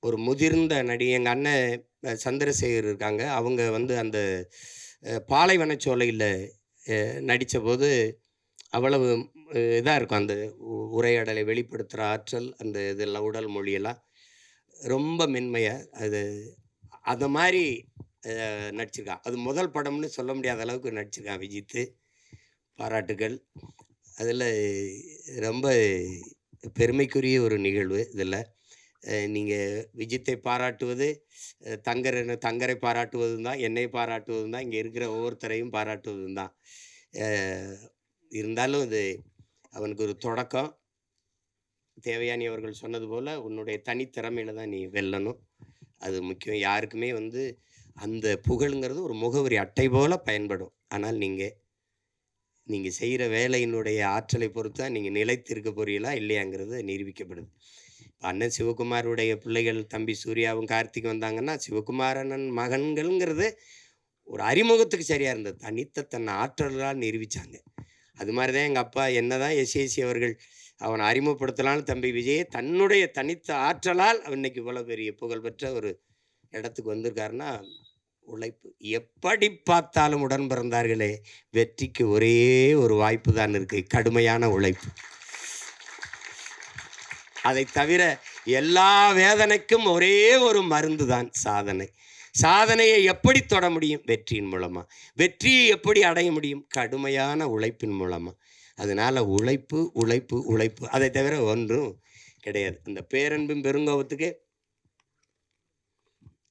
S1: ஒரு முதிர்ந்த நடி எங்கள் அண்ணன் சந்திரசேகர் இருக்காங்க. அவங்க வந்து அந்த பாலைவனச்சோலையில் நடித்தபோது அவ்வளவு இதாக இருக்கும். அந்த உரையாடலை வெளிப்படுத்துகிற ஆற்றல், அந்த இதெல்லாம் உடல் மொழியெல்லாம் ரொம்ப மென்மையாக அது அந்த மாதிரி நடிச்சிருக்கான். அது முதல் படம்னு சொல்ல முடியாத அளவுக்கு நடிச்சிருக்கான் விஜித்து. பாராட்டுகள். அதில் ரொம்ப பெருமைக்குரிய ஒரு நிகழ்வு. இதில் நீங்கள் விஜித்தை பாராட்டுவது தங்கரை பாராட்டுவதும் தான், என்னை பாராட்டுவதும் தான், இங்கே இருக்கிற ஒவ்வொருத்தரையும் பாராட்டுவதும் தான். இருந்தாலும் இது அவனுக்கு ஒரு தொடக்கம். தேவயானி அவர்கள் சொன்னது போல் உன்னுடைய தனித்திறமையில் தான் நீ வெல்லணும். அது முக்கியம். யாருக்குமே வந்து அந்த புகழுங்கிறது ஒரு முகவரி அட்டை போல் பயன்படும். ஆனால் நீங்கள் செய்கிற வேலையினுடைய ஆற்றலை பொறுத்து தான் நீங்கள் நிலைத்திருக்க போறீங்களா இல்லையாங்கிறது நிரூபிக்கப்படுது. அண்ணன் சிவகுமாருடைய பிள்ளைகள் தம்பி சூர்யாவும் கார்த்திக் வந்தாங்கன்னா, சிவகுமாரண்ணன் மகன்கள்ங்கிறது ஒரு அறிமுகத்துக்கு சரியாக இருந்தது. தன் ஆற்றல்களால் நிரூபித்தாங்க. அது மாதிரி தான் எங்கள் அப்பா என்ன தான் எஸ்ஏசி அவர்கள் அவனை அறிமுகப்படுத்தலான்னு தம்பி விஜயை தன்னுடைய தனித்த ஆற்றலால் இன்னைக்கு இவ்வளோ பெரிய புகழ்பெற்ற ஒரு இடத்துக்கு வந்திருக்காருன்னா உழைப்பு. எப்படி பார்த்தாலும் உடன் பிறந்தார்களே, வெற்றிக்கு ஒரே ஒரு வாய்ப்பு தான் இருக்குது, கடுமையான உழைப்பு. அதை தவிர எல்லா வேதனைக்கும் ஒரே ஒரு மருந்து தான் சாதனை. சாதனையை எப்படி தொட முடியும்? வெற்றியின் மூலமாக. வெற்றியை எப்படி அடைய முடியும்? கடுமையான உழைப்பின் மூலமாக. அதனால் உழைப்பு உழைப்பு உழைப்பு, அதை தவிர ஒன்றும் கிடையாது. அந்த பேரன்பும் பெருங்கோபத்துக்கு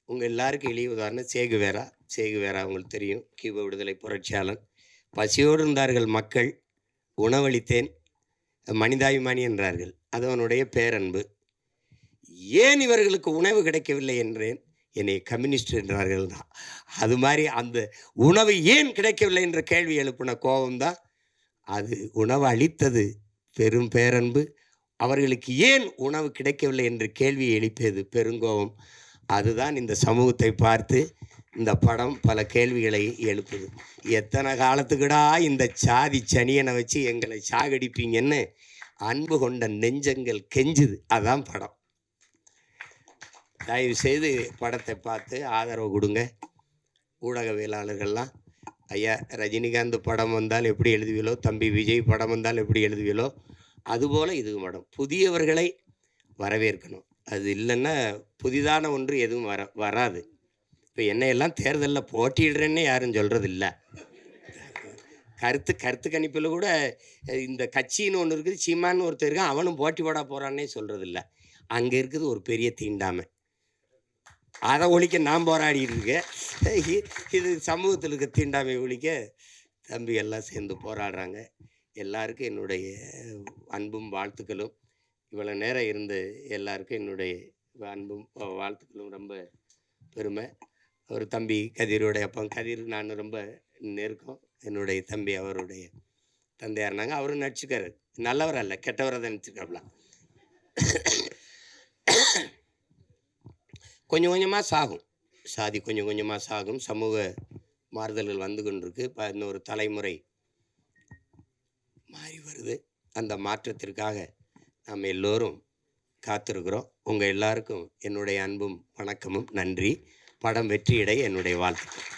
S1: உங்கள் எல்லாருக்கும் எளிய உதாரணம் சேகுவேரா உங்களுக்கு தெரியும். கியூபா விடுதலை புரட்சியாளன். பசியோடு இருந்தார்கள் மக்கள், உணவளித்தேன், மனிதாபிமானி என்றார்கள். அது அவனுடைய பேரன்பு. ஏன் இவர்களுக்கு உணவு கிடைக்கவில்லை என்றேன், என்னை கம்யூனிஸ்ட் என்றார்கள் தான். அது மாதிரி அந்த உணவு ஏன் கிடைக்கவில்லை என்ற கேள்வி எழுப்பின கோபம்தான். அது உணவு அளித்தது பெரும் பேரன்பு. அவர்களுக்கு ஏன் உணவு கிடைக்கவில்லை என்று கேள்வி எழுப்பியது பெருங்கோபம். அதுதான் இந்த சமூகத்தை பார்த்து இந்த படம் பல கேள்விகளை எழுப்புது. எத்தனை காலத்துக்குடா இந்த சாதி சனியனை வச்சு எங்களை சாகடிப்பீங்கன்னு அன்பு கொண்ட நெஞ்சங்கள் கெஞ்சுது. அதான் படம். தயவு செய்து படத்தை பார்த்து ஆதரவு கொடுங்க. ஊடகவியலாளர்கள்லாம், ஐயா ரஜினிகாந்த் படம் வந்தால் எப்படி எழுதுவீங்களோ, தம்பி விஜய் படம் வந்தால் எப்படி எழுதுவீங்களோ, அதுபோல் இது படம் புதியவர்களை வரவேற்கணும். அது இல்லைன்னா புதிதான ஒன்று எதுவும் வராது. இப்போ என்னையெல்லாம் தேர்தலில் போட்டியிடுறேன்னு யாரும் சொல்கிறது இல்லை. கருத்து கணிப்பில் கூட இந்த கட்சின்னு ஒன்று இருக்குது, சீமான்னு ஒருத்தர் இருக்கான், அவனும் போட்டி போட போகிறான்னே சொல்கிறது இல்லை. அங்கே இருக்குது ஒரு பெரிய தீண்டாமை. அதை ஒழிக்க நான் போராடிட்டு இருக்கேன். இது சமூகத்தில் இருக்க தீண்டாமை ஒழிக்க தம்பி எல்லாம் சேர்ந்து போராடுறாங்க. எல்லாருக்கும் என்னுடைய அன்பும் வாழ்த்துக்களும். இவ்வளோ நேரம் இருந்து எல்லாருக்கும் என்னுடைய அன்பும் வாழ்த்துக்களும். ரொம்ப பெருமை. ஒரு தம்பி கதிரோடைய அப்போ கதிர் நான் ரொம்ப நெருக்கம். என்னுடைய தம்பி அவருடைய தந்தையாருனாங்க. அவரும் நடிச்சுக்காரு. நல்லவர் அல்ல, கெட்டவரை தான் நடிச்சிருக்காப்ல. கொஞ்சம் கொஞ்சமாக சாகும், சாதி கொஞ்சம் கொஞ்சமாக சாகும். சமூக மாறுதல்கள் வந்து கொண்டிருக்கு. இப்போ இன்னொரு தலைமுறை மாறி வருது. அந்த மாற்றத்திற்காக நாம் எல்லோரும் காத்திருக்கிறோம். உங்கள் எல்லாருக்கும் என்னுடைய அன்பும் வணக்கமும். நன்றி. படம் வெற்றியடைய என்னுடைய வாழ்த்துக்கள்.